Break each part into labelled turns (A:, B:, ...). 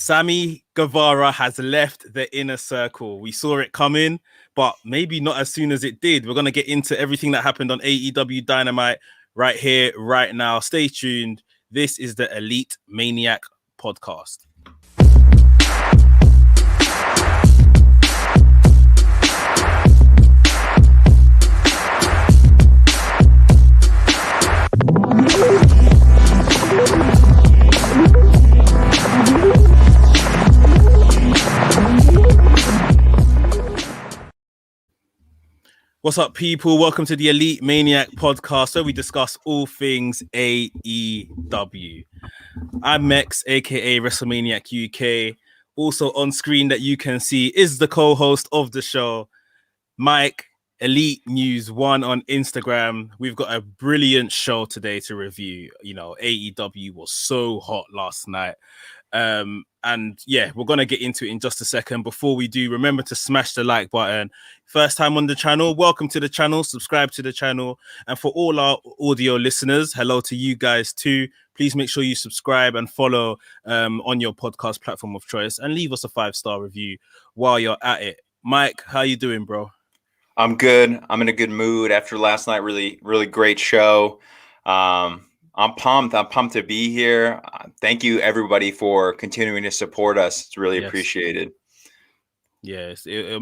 A: Sammy Guevara has left the inner circle. We saw it coming, but maybe not as soon as it did. We're going to get into everything that happened on AEW Dynamite right here, right now. Stay tuned. This is the Elite Maniac podcast. What's up, people? Welcome to the Elite Maniac podcast, where we discuss all things AEW. I'm Mex, aka WrestleManiac UK. Also on screen that you can see is the co-host of the show, Mike, Elite News 1 on Instagram. We've got a brilliant show today to review. You know, AEW was so hot last night. And yeah, we're gonna get into it in just a second. Before we do, remember to smash the like button. First time on the channel, welcome to the channel, subscribe to the channel. And for all our audio listeners, hello to you guys too. Please make sure you subscribe and follow on your podcast platform of choice, and leave us a 5-star review while you're at it. Mike, how you doing, bro?
B: I'm good. I'm in a good mood after last night. Really great show. I'm pumped. I'm pumped to be here. Thank you, everybody, for continuing to support us. It's really appreciated.
A: Yes, it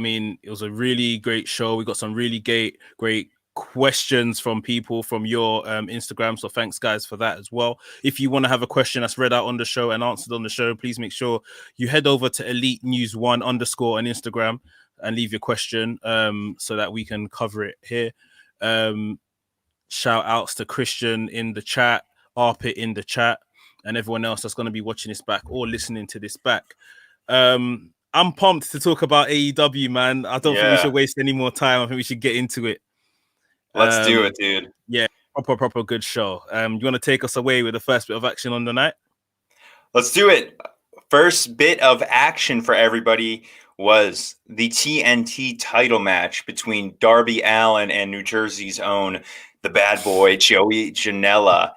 A: was a really great show. We got some really great questions from people from your Instagram. So thanks, guys, for that as well. If you want to have a question that's read out on the show and answered on the show, please make sure you head over to Elite News 1_ on Instagram and leave your question so that we can cover it here. Shout outs to Christian in the chat, Arpit in the chat, and everyone else that's going to be watching this back or listening to this back. I'm pumped to talk about AEW, man. I don't think we should waste any more time. I think we should get into it.
B: Let's do it, dude.
A: Yeah, proper good show. You want to take us away with the first bit of action on the night?
B: Let's do it. First bit of action for everybody was the TNT title match between Darby Allin and New Jersey's own the bad boy, Joey Janela,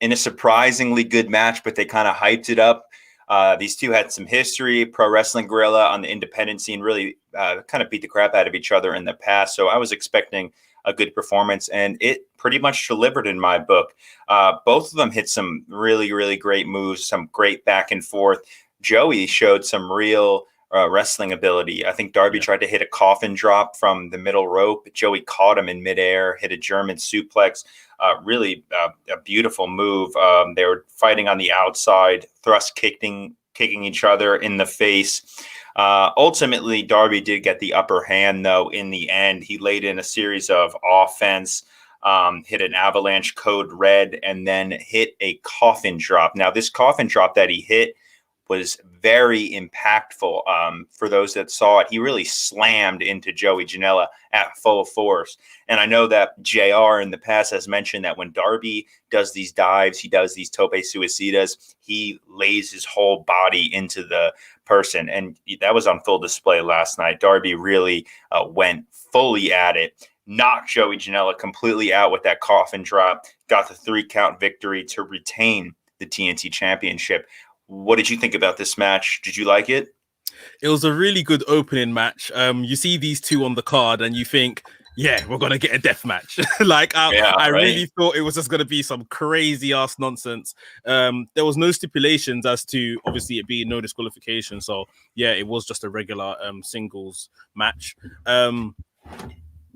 B: in a surprisingly good match, but they kind of hyped it up. These two had some history, Pro Wrestling Guerrilla on the independent scene, really kind of beat the crap out of each other in the past. So I was expecting a good performance, and it pretty much delivered in my book. Both of them hit some really great moves, some great back and forth. Joey showed some real wrestling ability. I think Darby tried to hit a coffin drop from the middle rope. Joey caught him in midair, hit a German suplex. Really a beautiful move. They were fighting on the outside, thrust kicking each other in the face. Ultimately, Darby did get the upper hand, though, in the end. He laid in a series of offense, hit an avalanche code red, and then hit a coffin drop. Now, this coffin drop that he hit was very impactful. For those that saw it, he really slammed into Joey Janela at full force. And I know that JR in the past has mentioned that when Darby does these dives, he does these tope suicidas, he lays his whole body into the person. And that was on full display last night. Darby really went fully at it, knocked Joey Janela completely out with that coffin drop, got the 3-count victory to retain the TNT Championship. What did you think about this match? Did you like it?
A: It was a really good opening match. You see these two on the card and you think, yeah, we're going to get a death match. I really thought it was just going to be some crazy ass nonsense. There was no stipulations as to, obviously, it being no disqualification. So yeah, it was just a regular singles match.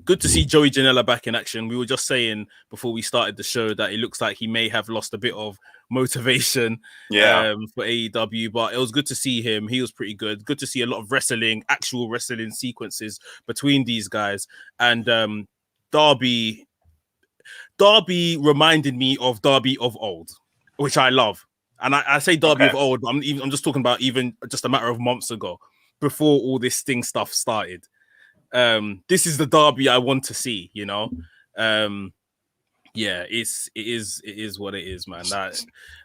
A: Good to see Joey Janela back in action. We were just saying before we started the show that it looks like he may have lost a bit of motivation for AEW, but it was good to see him. He was pretty good. Good to see a lot of actual wrestling sequences between these guys. And Darby reminded me of Darby of old, which I love. And I say Darby of old, but I'm just talking about even just a matter of months ago, before all this Sting stuff started. This is the Darby I want to see, you know. It is what it is, man.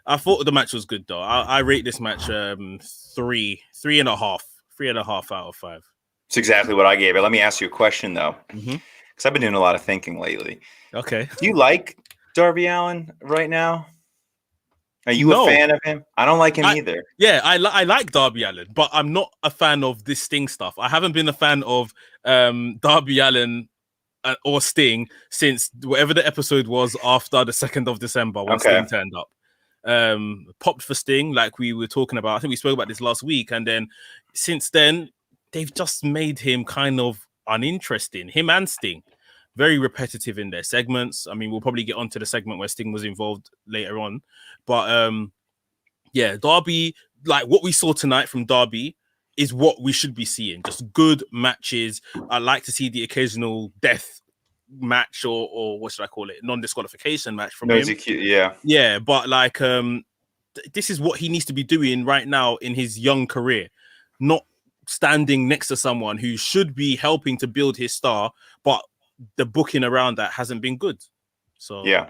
A: I thought the match was good though. I rate this match 3.5 out of 5.
B: It's exactly what I gave it. Let me ask you a question though, because I've been doing a lot of thinking lately.
A: Okay.
B: Do you like Darby Allin right now? Are you a
A: No.
B: fan of him? I don't like him either.
A: Yeah, I like Darby Allin, but I'm not a fan of this Sting stuff. I haven't been a fan of Darby Allin or Sting since whatever the episode was after the 2nd of December when Sting turned up. Popped for Sting, like we were talking about. I think we spoke about this last week, and then since then they've just made him kind of uninteresting. Him and Sting, very repetitive in their segments. I mean, we'll probably get onto the segment where Sting was involved later on, but yeah, Darby, like what we saw tonight from Darby is what we should be seeing. Just good matches. I like to see the occasional death match or what should I call it? Non-disqualification match from him. Yeah, but like this is what he needs to be doing right now in his young career, not standing next to someone who should be helping to build his star, but the booking around that hasn't been good. So
B: yeah,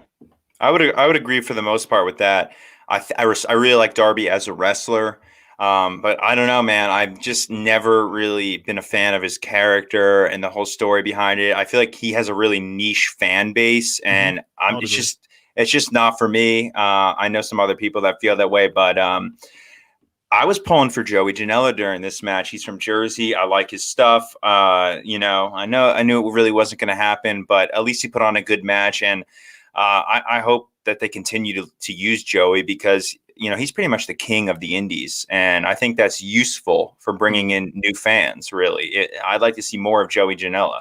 B: I would agree for the most part with that. I really like Darby as a wrestler, but I don't know, man. I've just never really been a fan of his character and the whole story behind it. I feel like he has a really niche fan base, and it's just not for me. I know some other people that feel that way, but I was pulling for Joey Janela during this match. He's from Jersey. I like his stuff. I knew it really wasn't going to happen, but at least he put on a good match, and I hope that they continue to use Joey because, he's pretty much the king of the indies. And I think that's useful for bringing in new fans, really. I'd like to see more of Joey Janela.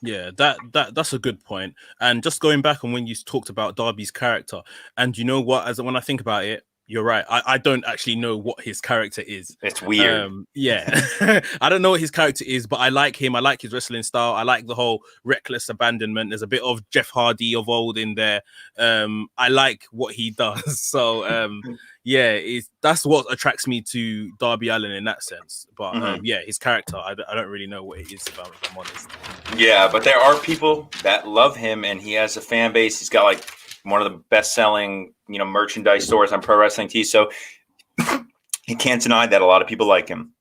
A: Yeah, that's a good point. And just going back on when you talked about Darby's character, and you know what, when I think about it, you're right. I don't actually know what his character is.
B: It's weird.
A: Yeah. I don't know what his character is, but I like him. I like his wrestling style. I like the whole reckless abandonment. There's a bit of Jeff Hardy of old in there. I like what he does. So, yeah, that's what attracts me to Darby Allin in that sense. But yeah, his character, I don't really know what it is about, if I'm honest.
B: Yeah, but there are people that love him, and he has a fan base. He's got like one of the best-selling, merchandise stores on Pro Wrestling Tees. So you can't deny that a lot of people like him.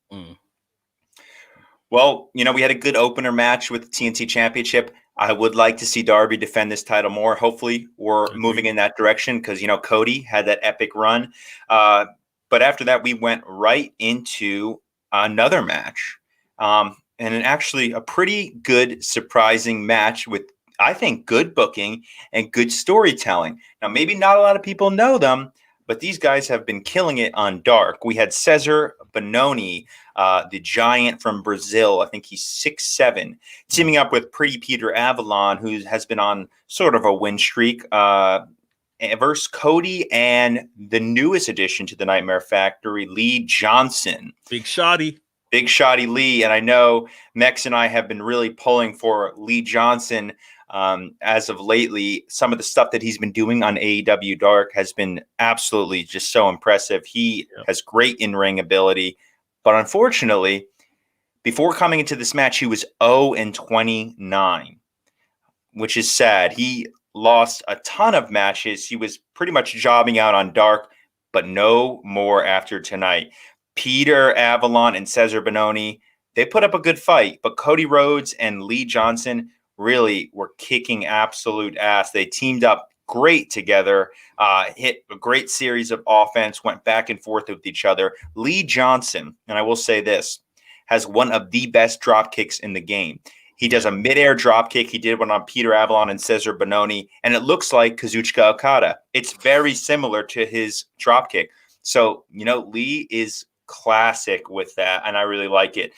B: Well, we had a good opener match with the TNT Championship. I would like to see Darby defend this title more. Hopefully, we're moving in that direction because, Cody had that epic run. But after that, we went right into another match. And actually a pretty good, surprising match with, I think, good booking and good storytelling. Now, maybe not a lot of people know them, but these guys have been killing it on Dark. We had Cesar Bononi, the giant from Brazil. I think he's 6'7", teaming up with Pretty Peter Avalon, who has been on sort of a win streak, versus Cody and the newest addition to the Nightmare Factory, Lee Johnson.
A: Big Shotty
B: Lee. And I know Mex and I have been really pulling for Lee Johnson as of lately. Some of the stuff that he's been doing on AEW Dark has been absolutely just so impressive. He has great in-ring ability, but unfortunately, before coming into this match, he was 0-29, which is sad. He lost a ton of matches. He was pretty much jobbing out on Dark, but no more after tonight. Peter Avalon and Cesar Bononi, they put up a good fight, but Cody Rhodes and Lee Johnson really were kicking absolute ass. They teamed up great together, hit a great series of offense, went back and forth with each other. Lee Johnson, and I will say this, has one of the best drop kicks in the game. He does a midair drop kick. He did one on Peter Avalon and Cesar Bononi, and it looks like Kazuchika Okada. It's very similar to his drop kick. So, Lee is classic with that, and I really like it.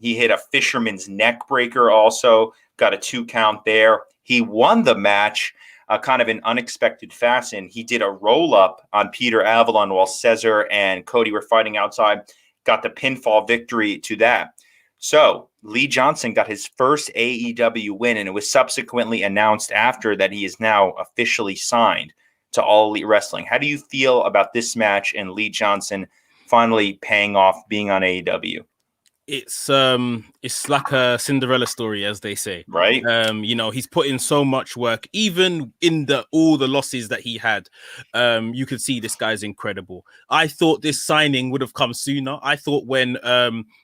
B: He hit a fisherman's neck breaker also, got a 2 count there. He won the match kind of in unexpected fashion. He did a roll-up on Peter Avalon while Cesar and Cody were fighting outside, got the pinfall victory to that. So Lee Johnson got his first AEW win, and it was subsequently announced after that he is now officially signed to All Elite Wrestling. How do you feel about this match and Lee Johnson finally paying off being on AEW?
A: It's like a Cinderella story, as they say,
B: right?
A: He's put in so much work, even in all the losses that he had. You could see this guy's incredible. I thought this signing would have come sooner. I thought when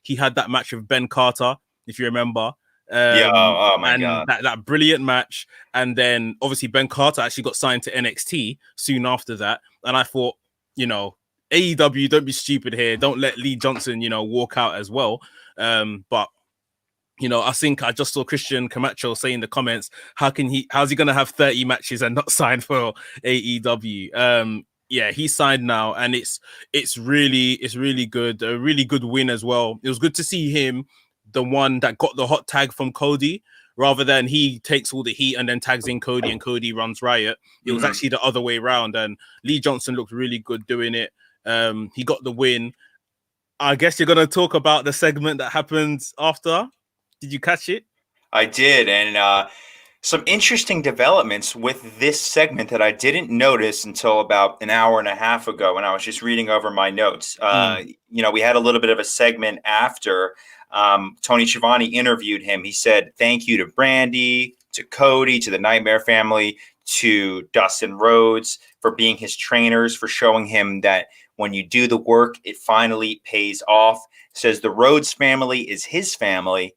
A: he had that match with Ben Carter, if you remember,
B: oh my God,
A: that brilliant match, and then obviously Ben Carter actually got signed to NXT soon after that, and I thought, AEW, don't be stupid here. Don't let Lee Johnson, walk out as well. But I think I just saw Christian Camacho say in the comments, how's he going to have 30 matches and not sign for AEW? Yeah, he signed now, and it's really good. A really good win as well. It was good to see him, the one that got the hot tag from Cody, rather than he takes all the heat and then tags in Cody and Cody runs riot. It was actually the other way around, and Lee Johnson looked really good doing it. He got the win. I guess you're going to talk about the segment that happened after. Did you catch it?
B: I did, and some interesting developments with this segment that I didn't notice until about an hour and a half ago when I was just reading over my notes. We had a little bit of a segment after Tony Schiavone interviewed him. He said, thank you to Brandy, to Cody, to the Nightmare family, to Dustin Rhodes for being his trainers, for showing him that when you do the work, it finally pays off. Says the Rhodes family is his family.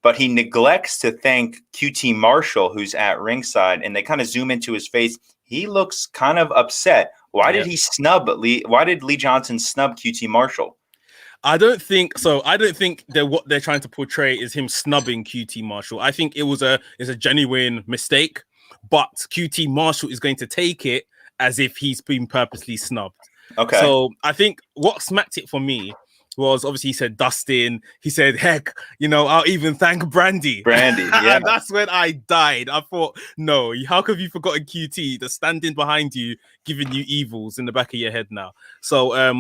B: But he neglects to thank QT Marshall, who's at ringside, and they kind of zoom into his face. He looks kind of upset. Why did he snub Lee? Why did Lee Johnson snub QT Marshall?
A: I don't think so. I don't think that what they're trying to portray is him snubbing QT Marshall. I think it's a genuine mistake, but QT Marshall is going to take it as if he's been purposely snubbed.
B: Okay.
A: So I think what smacked it for me was, obviously he said Dustin. He said, heck, I'll even thank Brandy.
B: Yeah.
A: And that's when I died. I thought, no, how have you forgotten QT that's standing behind you, giving you evils in the back of your head now? So, I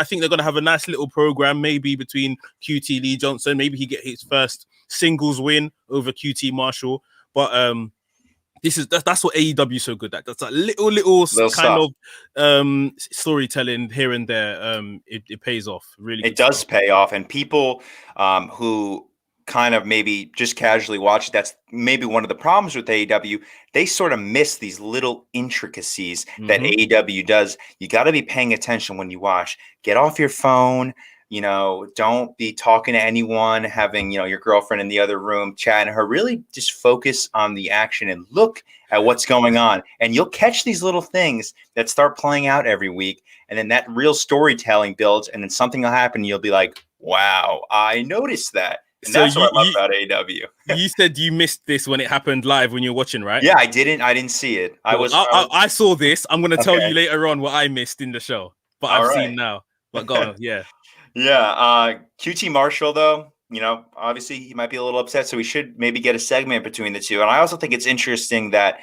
A: think they're going to have a nice little program, maybe between QT, Lee Johnson. Maybe he get his first singles win over QT Marshall. But that's what AEW is so good at. That's a little kind of storytelling here and there. It pays off. Really,
B: it does pay off, and people who kind of maybe just casually watch, that's maybe one of the problems with AEW. They sort of miss these little intricacies that AEW does. You got to be paying attention when you watch. Get off your phone. Don't be talking to anyone, having, your girlfriend in the other room, chatting her. Really just focus on the action and look at what's going on. And you'll catch these little things that start playing out every week. And then that real storytelling builds, and then something will happen. And you'll be like, wow, I noticed that. And that's what I love about AEW.
A: You said you missed this when it happened live when you're watching, right?
B: Yeah, I didn't see it.
A: I saw this. I'm going to tell you later on what I missed in the show, but I've seen now. But go on, yeah.
B: Yeah, QT Marshall, though, obviously he might be a little upset, so we should maybe get a segment between the two. And I also think it's interesting that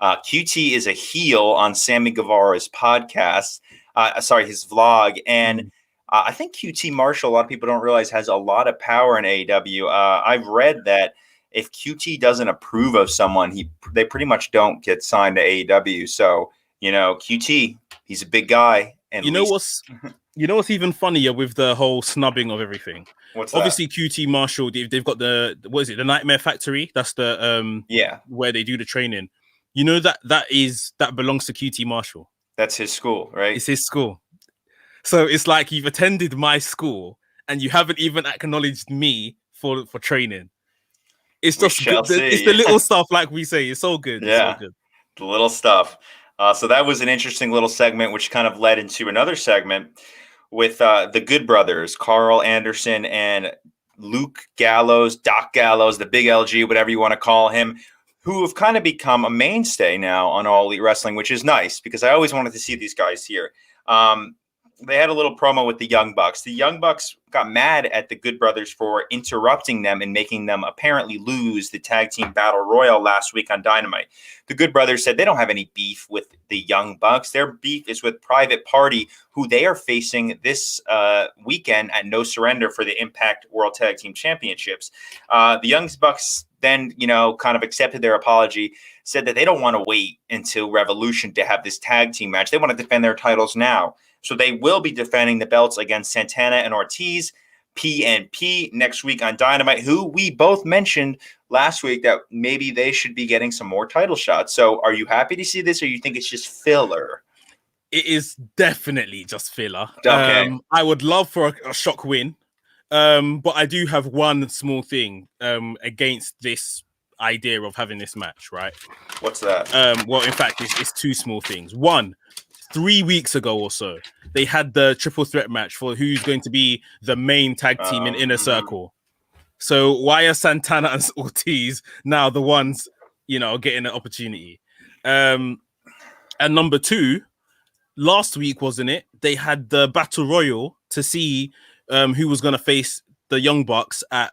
B: QT is a heel on Sammy Guevara's podcast, his vlog. And I think QT Marshall, a lot of people don't realize, has a lot of power in AEW. I've read that if QT doesn't approve of someone, they pretty much don't get signed to AEW. So, QT, he's a big guy. And
A: what's even funnier with the whole snubbing of everything?
B: What's
A: obviously that? QT Marshall, they've got the the Nightmare Factory. That's the where they do the training. That belongs to QT Marshall.
B: That's his school, right?
A: It's his school. So it's like you've attended my school and you haven't even acknowledged me for training. It's just good. It's the little stuff, like we say. It's so good.
B: Yeah,
A: it's so good.
B: The little stuff. So that was an interesting little segment, which kind of led into another segment with the Good Brothers, Carl Anderson and Luke Gallows, Doc Gallows, the big LG, whatever you want to call him, who have kind of become a mainstay now on All Elite Wrestling, which is nice because I always wanted to see these guys here. They had a little promo with the Young Bucks. The Young Bucks got mad at the Good Brothers for interrupting them and making them apparently lose the tag team battle royal last week on Dynamite. The Good Brothers said they don't have any beef with the Young Bucks. Their beef is with Private Party, who they are facing this weekend at No Surrender for the Impact World Tag Team Championships. The Young Bucks then, kind of accepted their apology, said that they don't want to wait until Revolution to have this tag team match. They want to defend their titles now. So they will be defending the belts against Santana and Ortiz, PNP, next week on Dynamite, who we both mentioned last week that maybe they should be getting some more title shots. So are you happy to see this, or you think it's just filler?
A: It is definitely just filler.
B: Okay.
A: I would love for a shock win, but I do have one small thing against this idea of having this match, right?
B: What's that?
A: Well, in fact, it's two small things. One, 3 weeks ago or so, they had the triple threat match for who's going to be the main tag team in Inner Circle. So why are Santana and Ortiz now the ones, getting an opportunity? And number two, last week, wasn't it? They had the Battle Royal to see who was going to face the Young Bucks at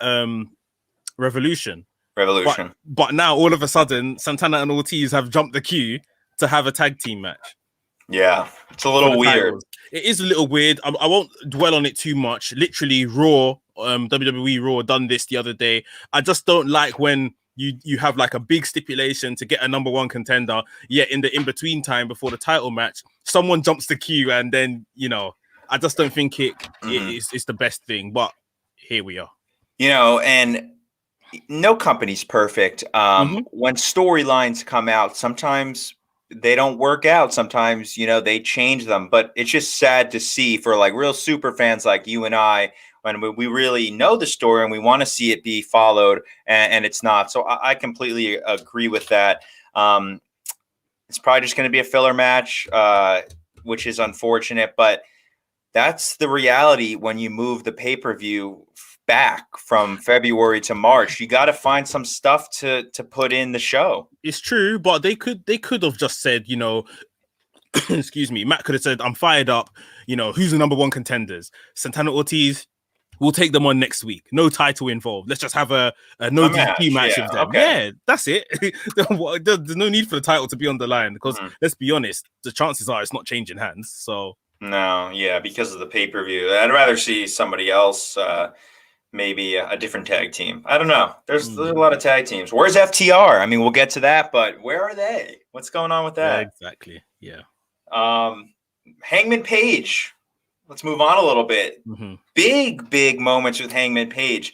A: Revolution. But now, all of a sudden, Santana and Ortiz have jumped the queue to have a tag team match.
B: Yeah, it's a little weird.
A: Titles. It is a little weird. I won't dwell on it too much. Literally, Raw, WWE Raw done this the other day. I just don't like when you have like a big stipulation to get a number one contender, yet in the in-between time before the title match, someone jumps the queue, and then, I just don't think it's the best thing. But here we are.
B: And no company's perfect. When storylines come out, sometimes they don't work out. Sometimes, they change them. But it's just sad to see for like real super fans like you and I, when we really know the story and we want to see it be followed, and it's not. So I completely agree with that. It's probably just going to be a filler match, which is unfortunate. But that's the reality when you move the pay-per-view back from February to March. You got to find some stuff to put in the show.
A: It's true, but they could have just said, excuse me, Matt could have said, I'm fired up, who's the number one contenders? Santana, Ortiz, we'll take them on next week. No title involved. Let's just have a no DQ match with them. Okay. Yeah, that's it. There's no need for the title to be on the line because let's be honest, the chances are it's not changing hands. So
B: no, yeah, because of the pay-per-view. I'd rather see somebody else, maybe a different tag team. I don't know. There's a lot of tag teams. Where's FTR? I mean, we'll get to that, but where are they? What's going on with that?
A: Yeah, exactly. Yeah.
B: Hangman Page. Let's move on a little bit. Big moments with Hangman Page.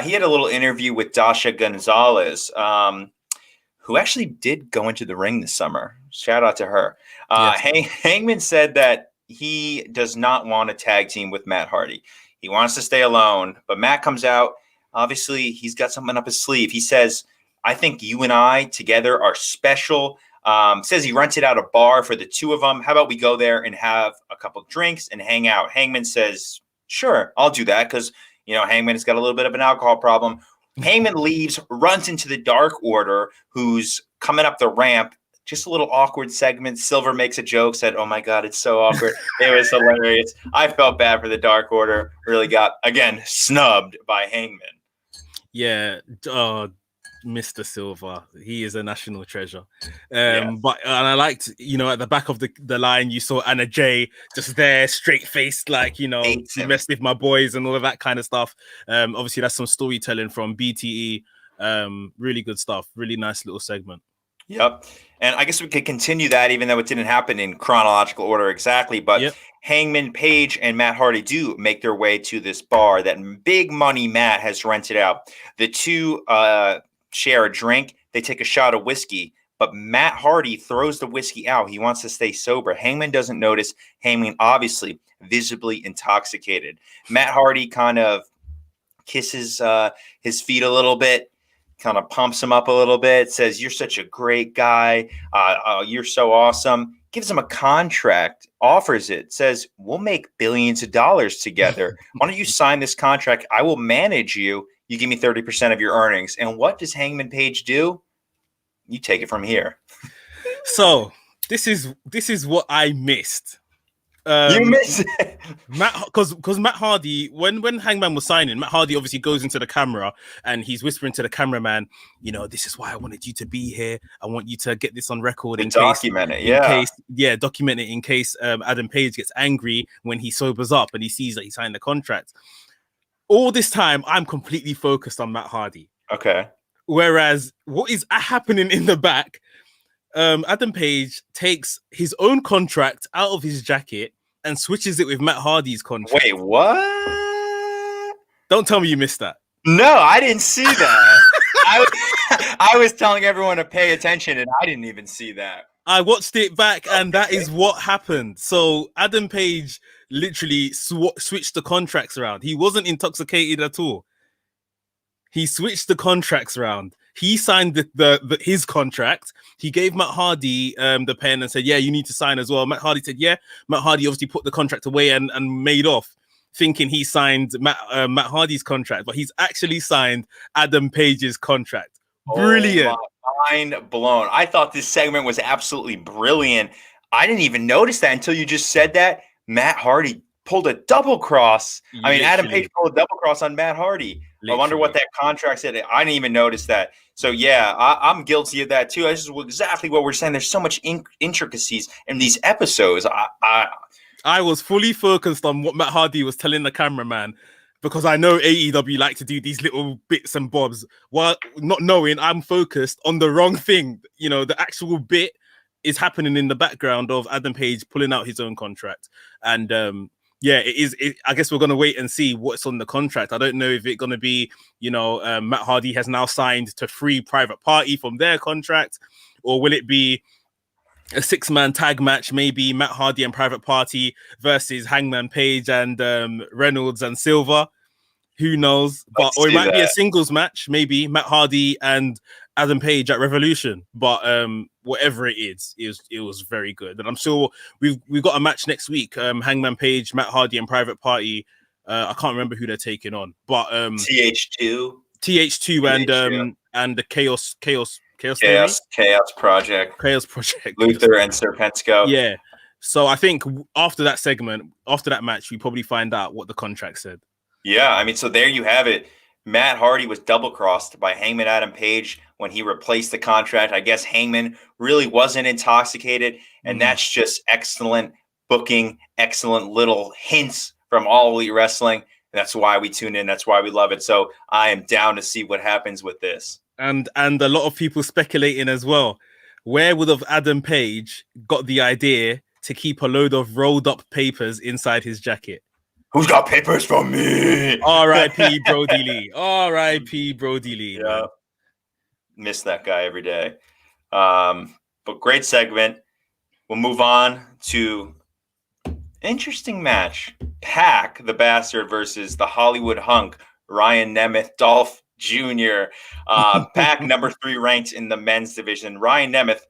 B: He had a little interview with Dasha Gonzalez, who actually did go into the ring this summer. Shout out to her. Yes. Hangman said that he does not want a tag team with Matt Hardy. He wants to stay alone, but Matt comes out. Obviously, he's got something up his sleeve. He says, I think you and I together are special. Says he rented out a bar for the two of them. How about we go there and have a couple of drinks and hang out? Hangman says, sure, I'll do that because, Hangman has got a little bit of an alcohol problem. Hangman leaves, runs into the Dark Order, who's coming up the ramp. Just a little awkward segment. Silver makes a joke, said, oh, my God, it's so awkward. It was hilarious. I felt bad for the Dark Order. Really got, again, snubbed by Hangman.
A: Yeah. Mr. Silver. He is a national treasure. But I liked, at the back of the line, you saw Anna Jay just there, straight-faced, like, you messed with my boys and all of that kind of stuff. Obviously, that's some storytelling from BTE. Really good stuff. Really nice little segment.
B: Yep. And I guess we could continue that even though it didn't happen in chronological order exactly. But Hangman Page and Matt Hardy do make their way to this bar that Big Money Matt has rented out. The two share a drink. They take a shot of whiskey. But Matt Hardy throws the whiskey out. He wants to stay sober. Hangman doesn't notice. Hangman obviously visibly intoxicated. Matt Hardy kind of kisses his feet a little bit. Kind of pumps him up a little bit, says, you're such a great guy. You're so awesome. Gives him a contract, offers it, says, we'll make billions of dollars together. Why don't you sign this contract? I will manage you. You give me 30% of your earnings. And what does Hangman Page do? You take it from here.
A: So this is what I missed.
B: You missed it.
A: Because Matt Hardy, when Hangman was signing, Matt Hardy obviously goes into the camera and he's whispering to the cameraman, this is why I wanted you to be here. I want you to get this on record
B: document it,
A: document it in case Adam Page gets angry when he sobers up and he sees that he signed the contract. All this time, I'm completely focused on Matt Hardy.
B: Okay.
A: Whereas what is happening in the back, Adam Page takes his own contract out of his jacket and switches it with Matt Hardy's contract.
B: Wait, what?
A: Don't tell me you missed that.
B: No, I didn't see that. I was telling everyone to pay attention, and I didn't even see that.
A: I watched it back, and that is what happened. So Adam Page literally switched the contracts around. He wasn't intoxicated at all. He switched the contracts around. He signed his contract. He gave Matt Hardy the pen and said, "Yeah, you need to sign as well." Matt Hardy said, "Yeah." Matt Hardy obviously put the contract away and made off, thinking he signed Matt Hardy's contract, but he's actually signed Adam Page's contract. Brilliant.
B: Oh, mind blown. I thought this segment was absolutely brilliant. I didn't even notice that until you just said that. Matt Hardy pulled a double cross. Adam Page pulled a double cross on Matt Hardy. Literally. I wonder what that contract said. I didn't even notice that. So, yeah, I'm guilty of that, too. This is exactly what we're saying. There's so much intricacies in these episodes.
A: I was fully focused on what Matt Hardy was telling the cameraman, because I know AEW like to do these little bits and bobs while not knowing I'm focused on the wrong thing. You know, the actual bit is happening in the background of Adam Page pulling out his own contract. And it is. I guess we're going to wait and see what's on the contract. I don't know if it's going to be, Matt Hardy has now signed to free Private Party from their contract, or will it be a 6-man tag match, maybe Matt Hardy and Private Party versus Hangman Page and Reynolds and Silver. Who knows? Or it might be a singles match, maybe Matt Hardy and Adam Page at Revolution. But whatever it is, it was very good. And I'm sure we've got a match next week. Hangman Page, Matt Hardy and Private Party. I can't remember who they're taking on. But TH2 and the Chaos
B: Project.
A: Luther
B: and Serpentico.
A: Yeah. So I think after that match, we probably find out what the contract said.
B: Yeah, so there you have it. Matt Hardy was double-crossed by Hangman Adam Page when he replaced the contract. I guess Hangman really wasn't intoxicated, and that's just excellent booking, excellent little hints from All Elite Wrestling. That's why we tune in. That's why we love it. So I am down to see what happens with this.
A: And a lot of people speculating as well. Where would have Adam Page got the idea to keep a load of rolled up papers inside his jacket?
B: Who's got papers from me?
A: R.I.P. Brody Lee. R.I.P. Brody Lee.
B: Yeah. Man. Miss that guy every day. But great segment. We'll move on to interesting match. Pac, the Bastard versus the Hollywood Hunk, Ryan Nemeth, Dolph Jr. Pac, number 3 ranked in the men's division. Ryan Nemeth,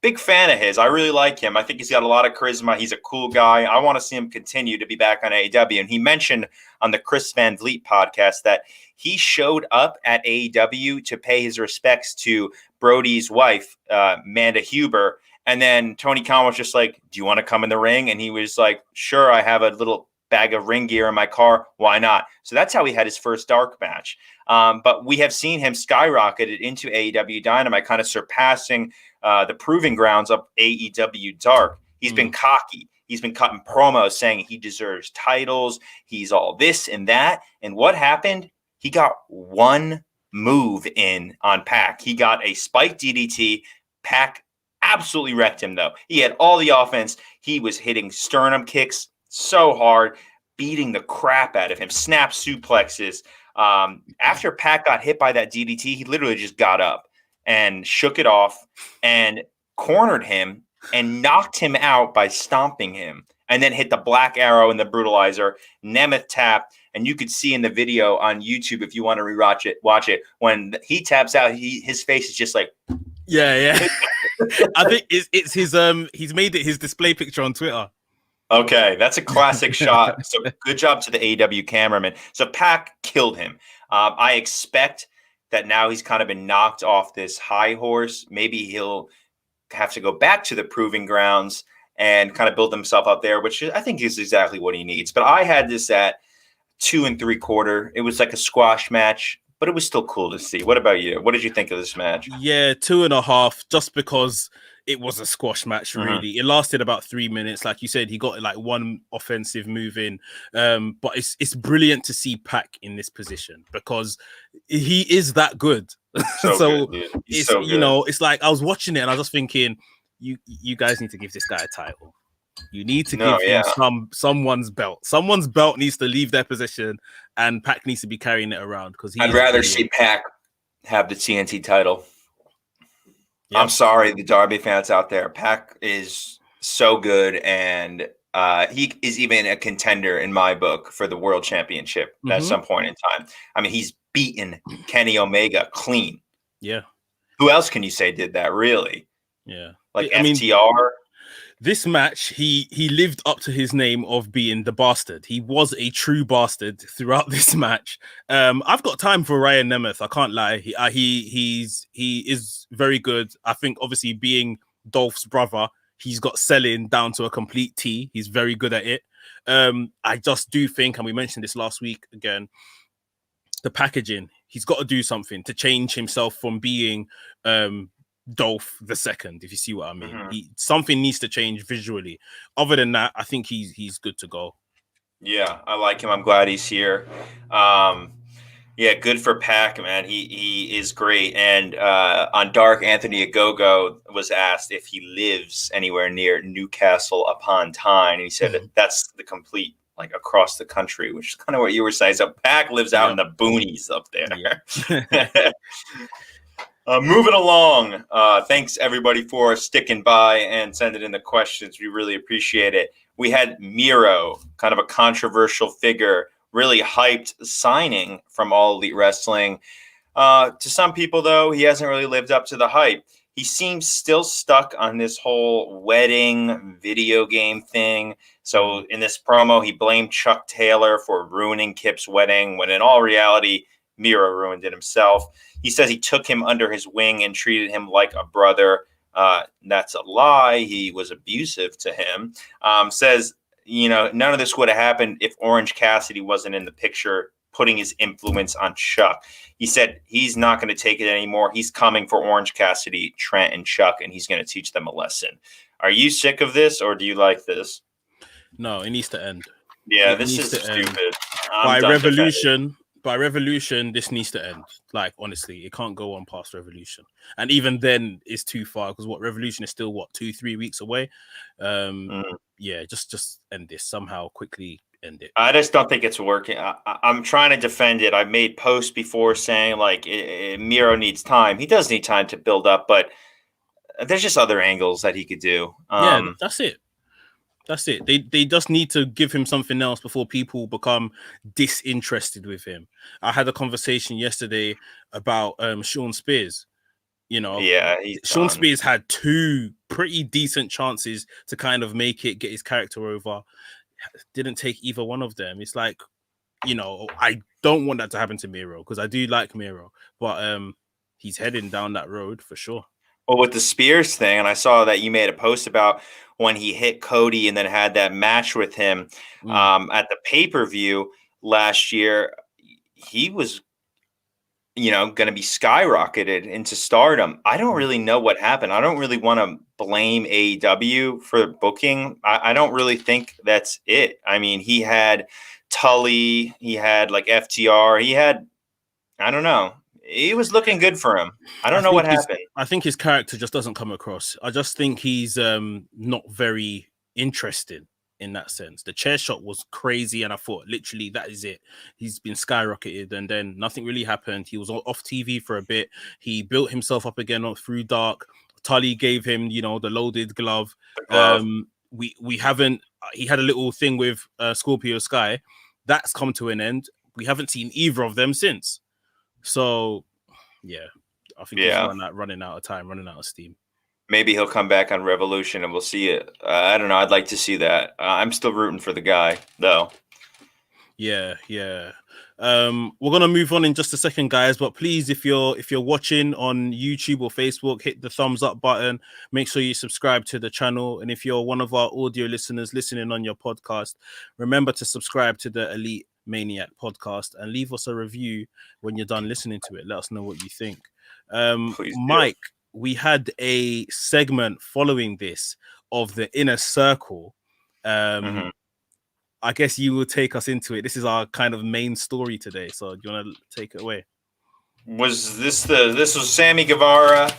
B: big fan of his. I really like him. I think he's got a lot of charisma. He's a cool guy. I want to see him continue to be back on AEW. And he mentioned on the Chris Van Vliet podcast that he showed up at AEW to pay his respects to Brody's wife, Amanda Huber. And then Tony Khan was just like, "Do you want to come in the ring?" And he was like, "Sure, I have a little bag of ring gear in my car. Why not?" So that's how he had his first dark match. But we have seen him skyrocketed into AEW Dynamite, kind of surpassing the proving grounds of AEW Dark. He's been cocky. He's been cutting promos saying he deserves titles. He's all this and that. And what happened? He got one move in on Pac. He got a spike DDT. Pac absolutely wrecked him, though. He had all the offense. He was hitting sternum kicks so hard, beating the crap out of him, snap suplexes. After Pac got hit by that DDT, he literally just got up and shook it off and cornered him and knocked him out by stomping him, and then hit the Black Arrow and the Brutalizer. Nemeth tapped, and you could see in the video on YouTube, if you want to watch it, when he taps out, his face is just like,
A: yeah. I think it's his he's made it his display picture on Twitter.
B: Okay, that's a classic shot. So good job to the AEW cameraman. So Pac killed him. I expect that now he's kind of been knocked off this high horse. Maybe he'll have to go back to the proving grounds and kind of build himself up there, which I think is exactly what he needs. But I had this at 2 3/4. It was like a squash match, but it was still cool to see. What about you? What did you think of this match?
A: Yeah, 2.5, just because it was a squash match, really. It lasted about 3 minutes. Like you said, he got like one offensive move in. But it's brilliant to see Pac in this position because he is that good. So good, it's so good. It's like I was watching it and I was just thinking, you guys need to give this guy a title. You need to give him someone's belt. Someone's belt needs to leave their position, and Pac needs to be carrying it around because
B: I'd rather see Pac have the TNT title. Yeah. I'm sorry, the Darby fans out there. Pac is so good, and he is even a contender in my book for the World Championship at some point in time. I mean, he's beaten Kenny Omega clean.
A: Yeah.
B: Who else can you say did that? Really?
A: Yeah,
B: Like
A: I mean,
B: FTR.
A: this match, he lived up to his name of being the bastard. He was a true bastard throughout this match. I've got time for Ryan Nemeth. I can't lie. He is very good. I think obviously being Dolph's brother, he's got selling down to a complete T. He's very good at it. I just do think, and we mentioned this last week again, the packaging. He's got to do something to change himself from being Dolph the second, if you see what I mean. Something needs to change visually. Other than that, I think he's good to go.
B: Yeah, I like him. I'm glad he's here. Yeah, good for Pac, man. He is great. And on Dark, Anthony Agogo was asked if he lives anywhere near Newcastle upon Tyne. And he said that's the complete, like, across the country, which is kind of what you were saying. So Pac lives out in the boonies up there. Yep. Moving along. Thanks, everybody, for sticking by and sending in the questions. We really appreciate it. We had Miro, kind of a controversial figure, really hyped signing from All Elite Wrestling. To some people, though, he hasn't really lived up to the hype. He seems still stuck on this whole wedding video game thing. So in this promo, he blamed Chuck Taylor for ruining Kip's wedding, when in all reality, Miro ruined it himself. He says he took him under his wing and treated him like a brother. That's a lie. He was abusive to him. Says, none of this would have happened if Orange Cassidy wasn't in the picture, putting his influence on Chuck. He said he's not going to take it anymore. He's coming for Orange Cassidy, Trent, and Chuck, and he's going to teach them a lesson. Are you sick of this, or do you like this?
A: No, it needs to end.
B: Yeah, this is stupid.
A: By Revolution, this needs to end. Like, honestly, it can't go on past Revolution. And even then, it's too far, because Revolution is still, 2-3 weeks away? Yeah, just end this somehow, quickly end it.
B: I just don't think it's working. I'm trying to defend it. I made posts before saying, like, Miro needs time. He does need time to build up, but there's just other angles that he could do.
A: Yeah, that's it. That's it. They just need to give him something else before people become disinterested with him. I had a conversation yesterday about Sean Spears.
B: Yeah,
A: Sean Spears had 2 pretty decent chances to kind of make it, get his character over. Didn't take either one of them. It's like, I don't want that to happen to Miro, because I do like Miro, but he's heading down that road for sure.
B: Well, with the Spears thing, and I saw that you made a post about when he hit Cody and then had that match with him at the pay-per-view last year, he was, going to be skyrocketed into stardom. I don't really know what happened. I don't really want to blame AEW for booking. I don't really think that's it. I mean, he had Tully, he had like FTR, he had, I don't know. He was looking good for him. I don't know what happened.
A: I think his character just doesn't come across. I just think he's not very interesting in that sense. The chair shot was crazy, and I thought, literally, that is it. He's been skyrocketed, and then nothing really happened. He was off TV for a bit. He built himself up again through Dark. Tully gave him, the loaded glove. We haven't. He had a little thing with Scorpio Sky. That's come to an end. We haven't seen either of them since. So, yeah, I think he's running out of time, running out of steam.
B: Maybe he'll come back on Revolution and we'll see it. I don't know. I'd like to see that. I'm still rooting for the guy, though.
A: Yeah. We're gonna move on in just a second, guys. But please, if you're watching on YouTube or Facebook, hit the thumbs up button. Make sure you subscribe to the channel. And if you're one of our audio listeners listening on your podcast, remember to subscribe to the Elite Maniac podcast and leave us a review when you're done listening to it. Let us know what you think. Mike, we had a segment following this of the Inner Circle. I guess you will take us into it. This is our kind of main story today. So do you want to take it away?
B: This was Sammy Guevara.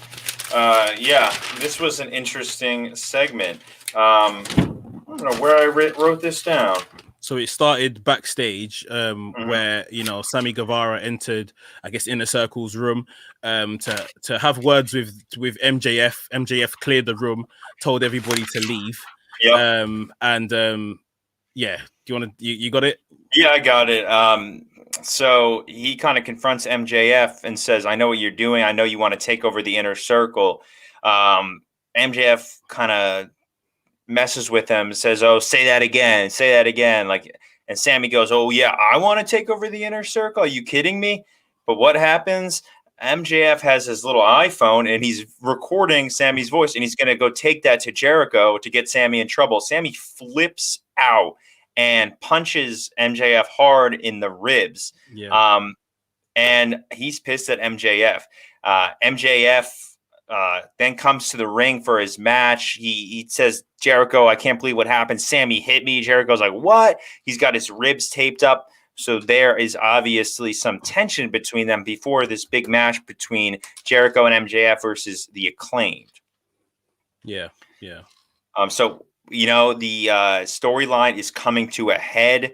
B: Yeah, this was an interesting segment. I don't know where I wrote this down.
A: So it started backstage where, Sammy Guevara entered, I guess, Inner Circle's room to have words with MJF. MJF cleared the room, told everybody to leave. Yep. Yeah. Do you want to, you got it?
B: Yeah, I got it. So he kind of confronts MJF and says, I know what you're doing. I know you want to take over the inner circle. MJF kind of messes with him, says, "Oh, say that again, say that again." Like, and Sammy goes, "Oh yeah, I want to take over the inner circle. Are you kidding me?" But what happens? MJF has his little iPhone and he's recording Sammy's voice, and he's going to go take that to Jericho to get Sammy in trouble. Sammy flips out and punches MJF hard in the ribs.
A: Yeah.
B: And he's pissed at MJF. MJF then comes to the ring for his match. He says, Jericho, I can't believe what happened. Sammy hit me. Jericho's like, what? He's got his ribs taped up. So there is obviously some tension between them before this big match between Jericho and MJF versus the Acclaimed.
A: Yeah. Yeah.
B: So, you know, the storyline is coming to a head.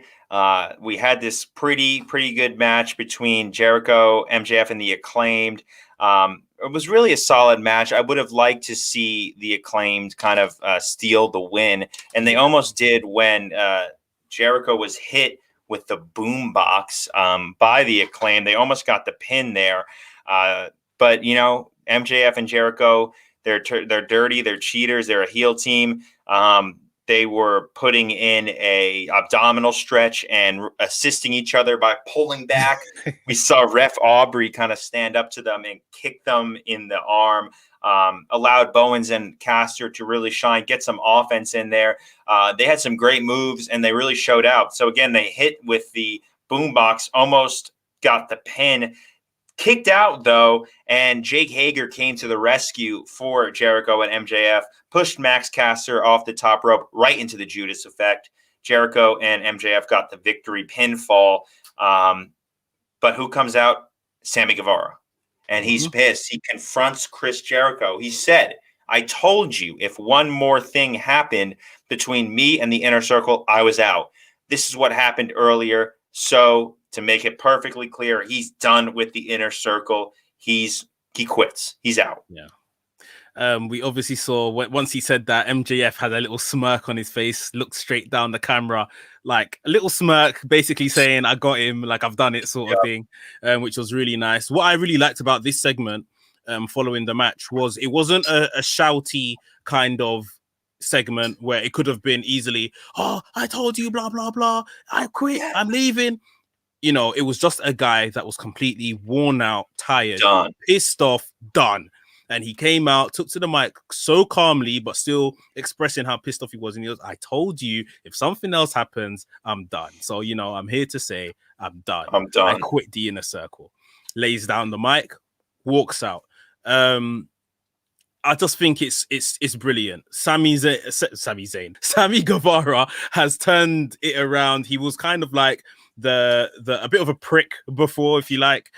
B: We had this pretty good match between Jericho, MJF, and the Acclaimed. It was really a solid match. I would have liked to see the Acclaimed kind of steal the win, and they almost did when Jericho was hit with the boom box by the Acclaimed. They almost got the pin there, but you know, MJF and Jericho, they're dirty, they're cheaters, they're a heel team. They were putting in a abdominal stretch and assisting each other by pulling back. We saw Ref Aubrey kind of stand up to them and kick them in the arm, allowed Bowens and Caster to really shine, get some offense in there. They had some great moves, and they really showed out. So, again, they hit with the boombox, almost got the pin. Kicked out, though, and Jake Hager came to the rescue for Jericho and MJF, pushed Max Caster off the top rope right into the Judas effect. Jericho and MJF got the victory pinfall. But who comes out? Sammy Guevara. And he's pissed. He confronts Chris Jericho. He said, I told you if one more thing happened between me and the inner circle, I was out. This is what happened earlier. So to make it perfectly clear, he's done with the inner circle. He quits. He's out.
A: Yeah. We obviously saw once he said that, MJF had a little smirk on his face, looked straight down the camera, like a little smirk, basically saying, I got him, like I've done it sort of thing, which was really nice. What I really liked about this segment following the match was it wasn't a shouty kind of segment where it could have been easily, oh, I told you, blah, blah, blah, I quit, I'm leaving. You know, it was just a guy that was completely worn out, tired, pissed off, done. And he came out, took to the mic so calmly, but still expressing how pissed off he was. And he goes, I told you, if something else happens, I'm done. So, you know, I'm here to say I'm done.
B: I'm done.
A: I quit the inner circle. Lays down the mic, walks out. I just think it's brilliant. Sammy Guevara has turned it around. He was kind of like a bit of a prick before, if you like.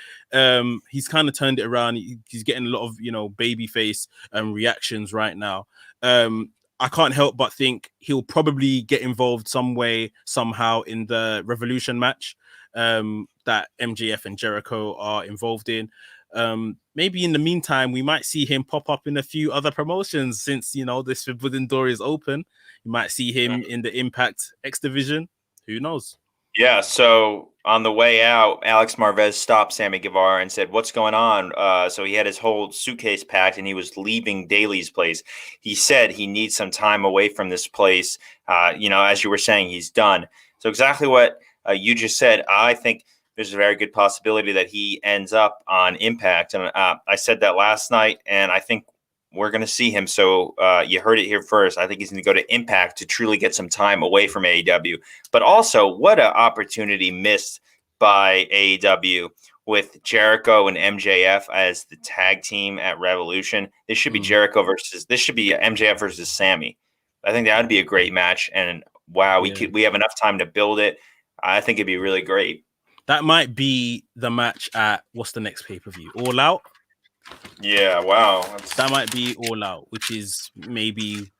A: He's kind of turned it around. He's getting a lot of, you know, babyface reactions right now. I can't help but think he'll probably get involved some way, somehow in the Revolution match that MJF and Jericho are involved in. Maybe in the meantime, we might see him pop up in a few other promotions since, you know, this forbidden door is open. You might see him in the Impact X division. Who knows?
B: Yeah, so on the way out, Alex Marvez stopped Sammy Guevara and said, what's going on? So he had his whole suitcase packed and he was leaving Daly's place. He said he needs some time away from this place. You know, as you were saying, he's done. So exactly what you just said, I think there's a very good possibility that he ends up on Impact. And I said that last night, and I think we're going to see him. So you heard it here first. I think he's going to go to Impact to truly get some time away from AEW. But also, what an opportunity missed by AEW with Jericho and MJF as the tag team at Revolution. This should be this should be MJF versus Sammy. I think that would be a great match. And wow, we have enough time to build it. I think it'd be really great.
A: That might be the match at what's the next pay-per-view? All Out?
B: Yeah, wow.
A: That might be All Out, which is maybe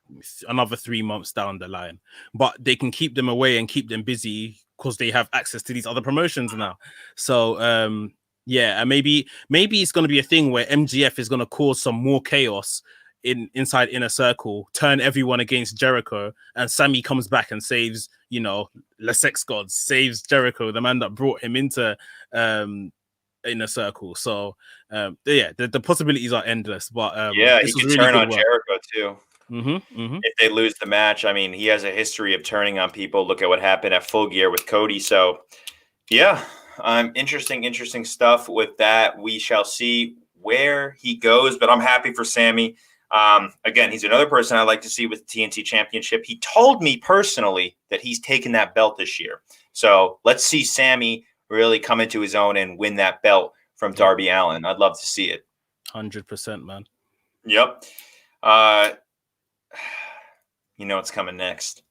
A: another 3 months down the line. But they can keep them away and keep them busy because they have access to these other promotions now. So, and maybe it's going to be a thing where MGF is going to cause some more chaos inside Inner Circle, turn everyone against Jericho, and Sammy comes back and saves, the Sex Gods, saves Jericho, the man that brought him into Inner Circle. So the possibilities are endless. But
B: he
A: this was
B: could
A: really
B: turn
A: good
B: on
A: work.
B: Jericho too. If they lose the match. I mean, he has a history of turning on people. Look at what happened at Full Gear with Cody. So, yeah, interesting stuff with that. We shall see where he goes, but I'm happy for Sammy. Again, he's another person I'd like to see with the TNT Championship. He told me personally that he's taken that belt this year. So let's see Sammy really come into his own and win that belt from Darby Allin. I'd love to see it.
A: 100%, man.
B: Yep. You know what's coming next?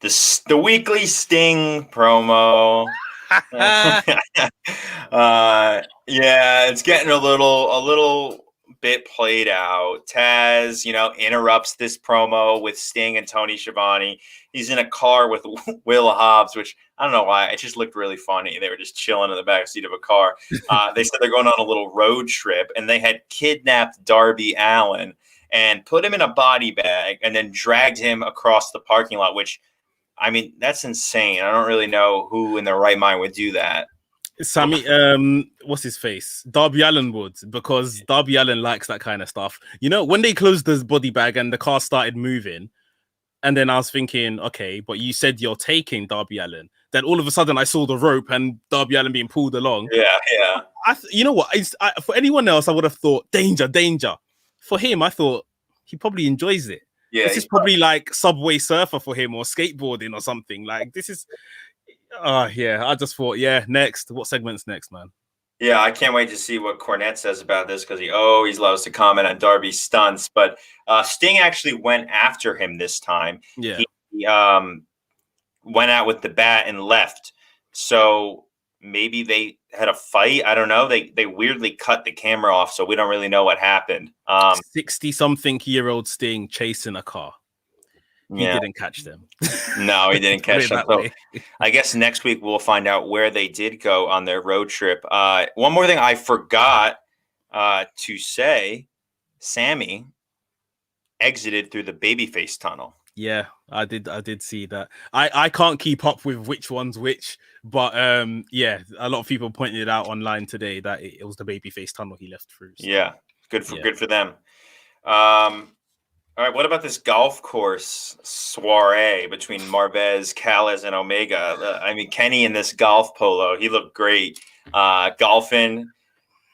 B: The weekly Sting promo. It's getting a little bit played out. Taz, interrupts this promo with Sting and Tony Schiavone. He's in a car with Will Hobbs, which I don't know why. It just looked really funny. They were just chilling in the backseat of a car. They said they're going on a little road trip, and they had kidnapped Darby Allin and put him in a body bag and then dragged him across the parking lot, which, I mean, that's insane. I don't really know who in their right mind would do that.
A: Sammy, what's his face? Darby Allin would, because Darby Allin likes that kind of stuff. When they closed the body bag and the car started moving, and then I was thinking, okay, but you said you're taking Darby Allin. Then all of a sudden I saw the rope and Darby Allin being pulled along.
B: Yeah.
A: You know what? For anyone else, I would have thought danger. For him, I thought he probably enjoys it.
B: Yeah,
A: this is probably like Subway Surfer for him, or skateboarding or something. Like, this is, I just thought, next. What segment's next, man?
B: Yeah, I can't wait to see what Cornette says about this, because he always loves to comment on Darby's stunts. But Sting actually went after him this time.
A: Yeah.
B: He went out with the bat and left. So maybe they had a fight. I don't know. They weirdly cut the camera off, so we don't really know what happened.
A: 60-something-year-old Sting chasing a car. He didn't catch them.
B: No, he didn't catch them. So I guess next week we'll find out where they did go on their road trip. One more thing I forgot to say, Sammy exited through the babyface tunnel.
A: Yeah, I did see that. I can't keep up with which one's which, but a lot of people pointed out online today that it was the babyface tunnel he left through. So.
B: Yeah, good for them. All right, what about this golf course soiree between Marvez, Callis, and Omega? I mean, Kenny in this golf polo, he looked great. Golfing,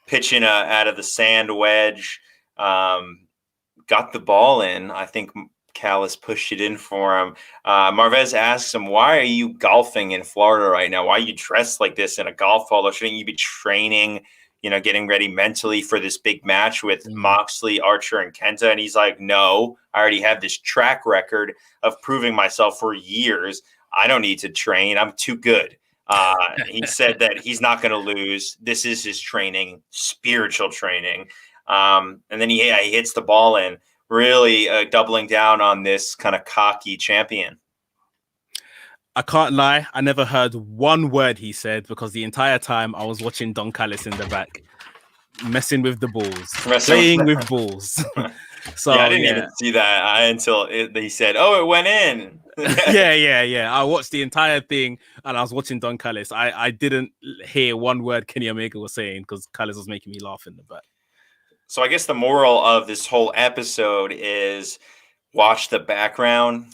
B: pitching out of the sand wedge, got the ball in. I think Callis pushed it in for him. Marvez asks him, why are you golfing in Florida right now? Why are you dressed like this in a golf polo? Shouldn't you be training, getting ready mentally for this big match with Moxley, Archer, and Kenta? And he's like, no, I already have this track record of proving myself for years. I don't need to train. I'm too good. He said that he's not going to lose. This is his training, spiritual training. And then he hits the ball in, really doubling down on this kind of cocky champion.
A: I can't lie. I never heard one word he said, because the entire time I was watching Don Callis in the back, messing with the balls, playing with balls. So
B: I didn't even see that until he said, "Oh, it went in."
A: Yeah. I watched the entire thing, and I was watching Don Callis. I didn't hear one word Kenny Omega was saying, because Callis was making me laugh in the back.
B: So I guess the moral of this whole episode is watch the background.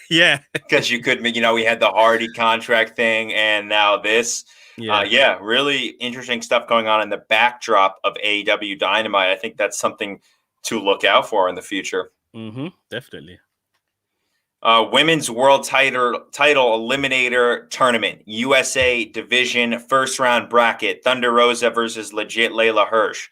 A: Yeah,
B: because you could, we had the Hardy contract thing, and now this. Really interesting stuff going on in the backdrop of AEW Dynamite. I think that's something to look out for in the future.
A: Definitely.
B: Women's World Title Eliminator Tournament, USA Division First Round Bracket, Thunder Rosa versus Legit Layla Hirsch.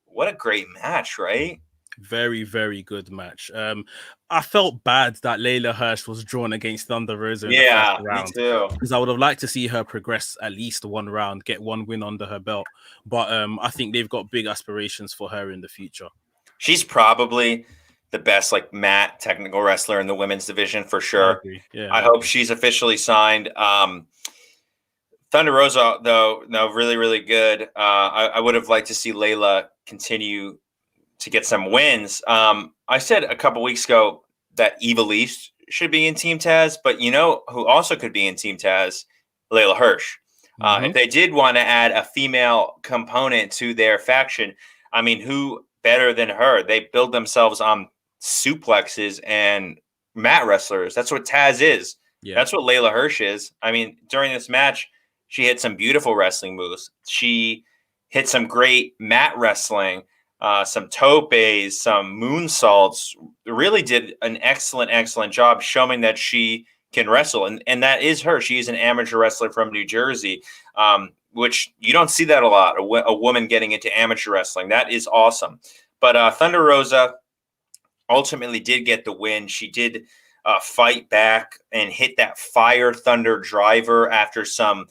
B: What a great match, right?
A: Very, very good match. I felt bad that Layla Hirsch was drawn against Thunder Rosa in the first round.
B: Me too.
A: Because I would have liked to see her progress at least one round, get one win under her belt. But I think they've got big aspirations for her in the future.
B: She's probably the best mat technical wrestler in the women's division for sure. I hope she's officially signed. Thunder Rosa, though, no, really, really good. I would have liked to see Layla continue to get some wins. I said a couple weeks ago that Eva Leaf should be in Team Taz, but you know who also could be in Team Taz? Layla Hirsch. If they did want to add a female component to their faction, I mean, who better than her? They build themselves on suplexes and mat wrestlers. That's what Taz is. Yeah. That's what Layla Hirsch is. I mean, during this match, she hit some beautiful wrestling moves. She hit some great mat wrestling, some topes, some moonsaults. Really did an excellent job showing that she can wrestle. And that is her. She is an amateur wrestler from New Jersey, which you don't see that a lot, a woman getting into amateur wrestling. That is awesome. But Thunder Rosa ultimately did get the win. She did fight back and hit that Fire Thunder driver after some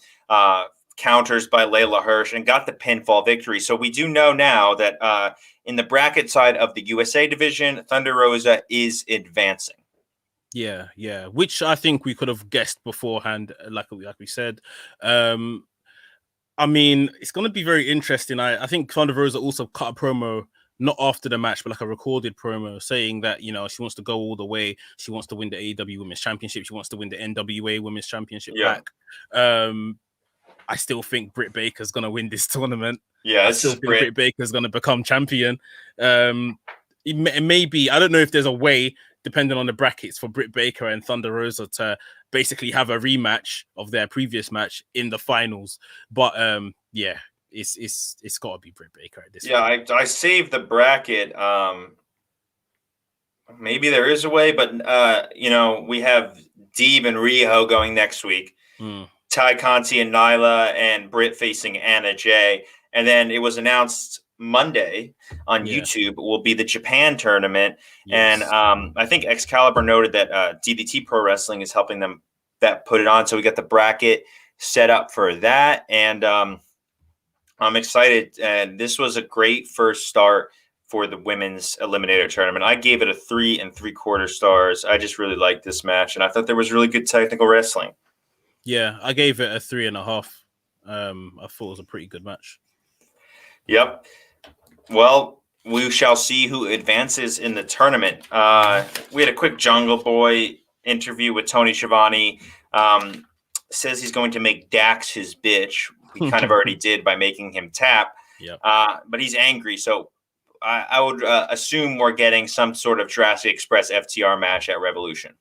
B: counters by Layla Hirsch and got the pinfall victory. So we do know now that in the bracket side of the USA division, Thunder Rosa is advancing.
A: Yeah, which I think we could have guessed beforehand, like we said. I mean, it's going to be very interesting. I think Thunder Rosa also cut a promo, not after the match, but like a recorded promo saying that, you know, she wants to go all the way. She wants to win the AEW Women's Championship. She wants to win the NWA Women's Championship back. I still think Britt Baker's going to win this tournament.
B: Yeah,
A: I still think Britt Baker's going to become champion. Maybe, I don't know if there's a way, depending on the brackets, for Britt Baker and Thunder Rosa to basically have a rematch of their previous match in the finals. But it's got to be Britt Baker at this point.
B: I saved the bracket. Maybe there is a way, but we have Deeb and Riho going next week. Ty Conti and Nyla and Britt facing Anna Jay. And then it was announced Monday on YouTube will be the Japan tournament. Yes. And I think Excalibur noted that DDT Pro Wrestling is helping them put it on. So we got the bracket set up for that. And I'm excited. And this was a great first start for the women's eliminator tournament. I gave it a 3 3/4 stars. I just really liked this match. And I thought there was really good technical wrestling.
A: Yeah, I gave it a 3.5. I thought it was a pretty good match.
B: Yep. Well, we shall see who advances in the tournament. We had a quick Jungle Boy interview with Tony Schiavone. Says he's going to make Dax his bitch. He kind of already did by making him tap.
A: Yep.
B: But he's angry. So I would assume we're getting some sort of Jurassic Express FTR match at Revolution.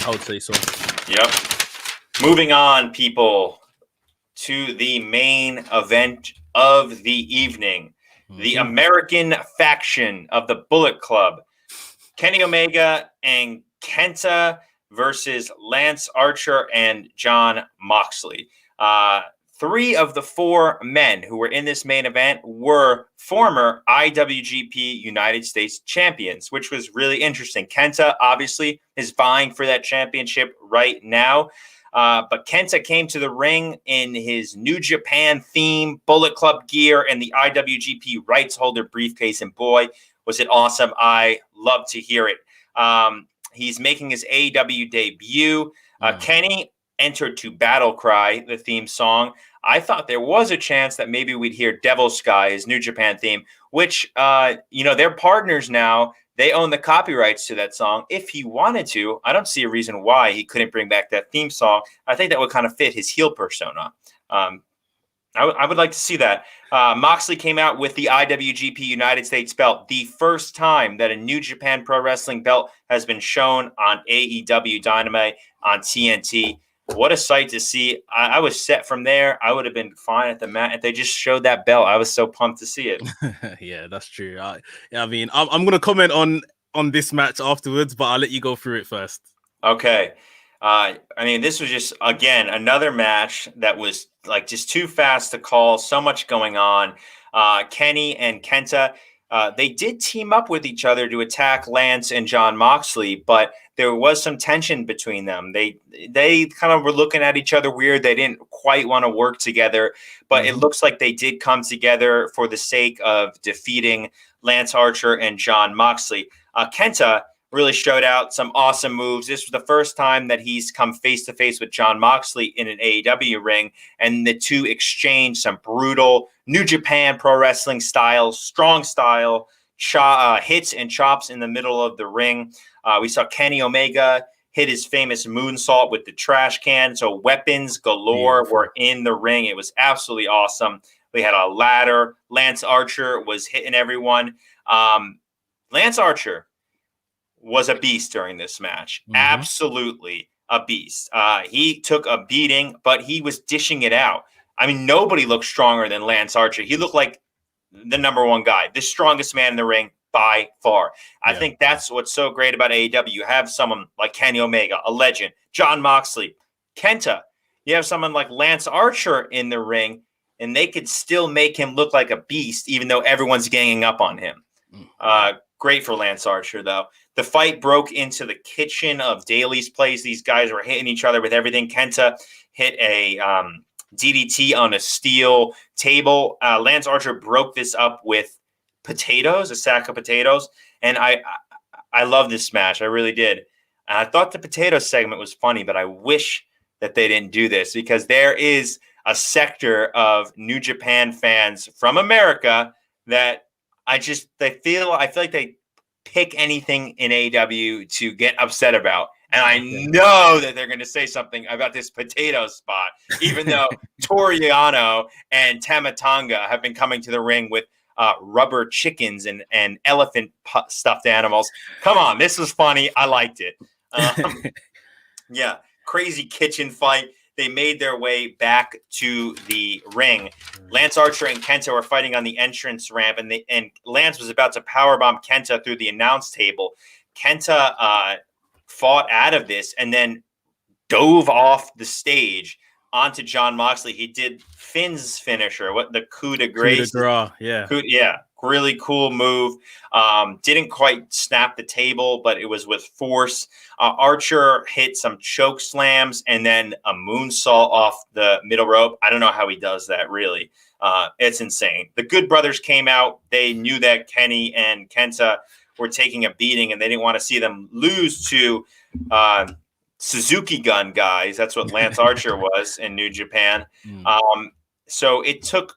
A: I would say so.
B: Yep. Moving on, people, to the main event of the evening. The American faction of the Bullet Club. Kenny Omega and Kenta versus Lance Archer and Jon Moxley. 3 of the 4 men who were in this main event were former IWGP United States champions, which was really interesting. Kenta obviously is vying for that championship right now. But Kenta came to the ring in his New Japan theme, Bullet Club gear, and the IWGP rights holder briefcase. And boy, was it awesome. I love to hear it. He's making his AEW debut. Kenny entered to Battle Cry, the theme song. I thought there was a chance that maybe we'd hear Devil Sky, his New Japan theme, which, they're partners now. They own the copyrights to that song. If he wanted to, I don't see a reason why he couldn't bring back that theme song. I think that would kind of fit his heel persona. I would like to see that. Moxley came out with the IWGP United States belt, the first time that a New Japan Pro Wrestling belt has been shown on AEW Dynamite on TNT. What a sight to see. I was set from there. I would have been fine at the mat if they just showed that belt. I was so pumped to see it.
A: Yeah, that's true. I'm going to comment on this match afterwards, but I'll let you go through it first.
B: Okay. This was just, again, another match that was like just too fast to call. So much going on. Kenny and Kenta, they did team up with each other to attack Lance and Jon Moxley, but there was some tension between them. They kind of were looking at each other weird. They didn't quite want to work together, but it looks like they did come together for the sake of defeating Lance Archer and Jon Moxley. Kenta really showed out some awesome moves. This was the first time that he's come face-to-face with Jon Moxley in an AEW ring, and the two exchanged some brutal New Japan Pro Wrestling style, strong style, hits and chops in the middle of the ring. We saw Kenny Omega hit his famous moonsault with the trash can. So weapons galore were in the ring. It was absolutely awesome. We had a ladder. Lance Archer was hitting everyone. Lance Archer was a beast during this match. Absolutely a beast. He took a beating, but he was dishing it out. I mean, nobody looked stronger than Lance Archer. He looked like the number one guy, the strongest man in the ring by far. I think that's what's so great about AEW. You have someone like Kenny Omega, a legend, Jon Moxley, Kenta. You have someone like Lance Archer in the ring, and they could still make him look like a beast, even though everyone's ganging up on him. Great for Lance Archer, though. The fight broke into the kitchen of Daly's place. These guys were hitting each other with everything. Kenta hit a DDT on a steel table. Lance Archer broke this up with potatoes, a sack of potatoes. And I love this match. I really did. I thought the potato segment was funny, but I wish that they didn't do this, because there is a sector of New Japan fans from America that I feel like they pick anything in AEW to get upset about. And I know that they're going to say something about this potato spot, even though Toriano and Tama Tonga have been coming to the ring with rubber chickens and elephant stuffed animals. Come on, this was funny. I liked it. Crazy kitchen fight. They made their way back to the ring. Lance Archer and Kenta were fighting on the entrance ramp, and Lance was about to powerbomb Kenta through the announce table. Kenta fought out of this and then dove off the stage onto Jon Moxley. He did Finn's finisher, the coup de grace. Really cool move. Didn't quite snap the table, but it was with force. Archer hit some choke slams and then a moonsault off the middle rope. I don't know how he does that, really. It's insane. The Good Brothers came out. They knew that Kenny and Kenta were taking a beating, and they didn't want to see them lose to Suzuki Gun guys. That's what Lance Archer was in New Japan. So it took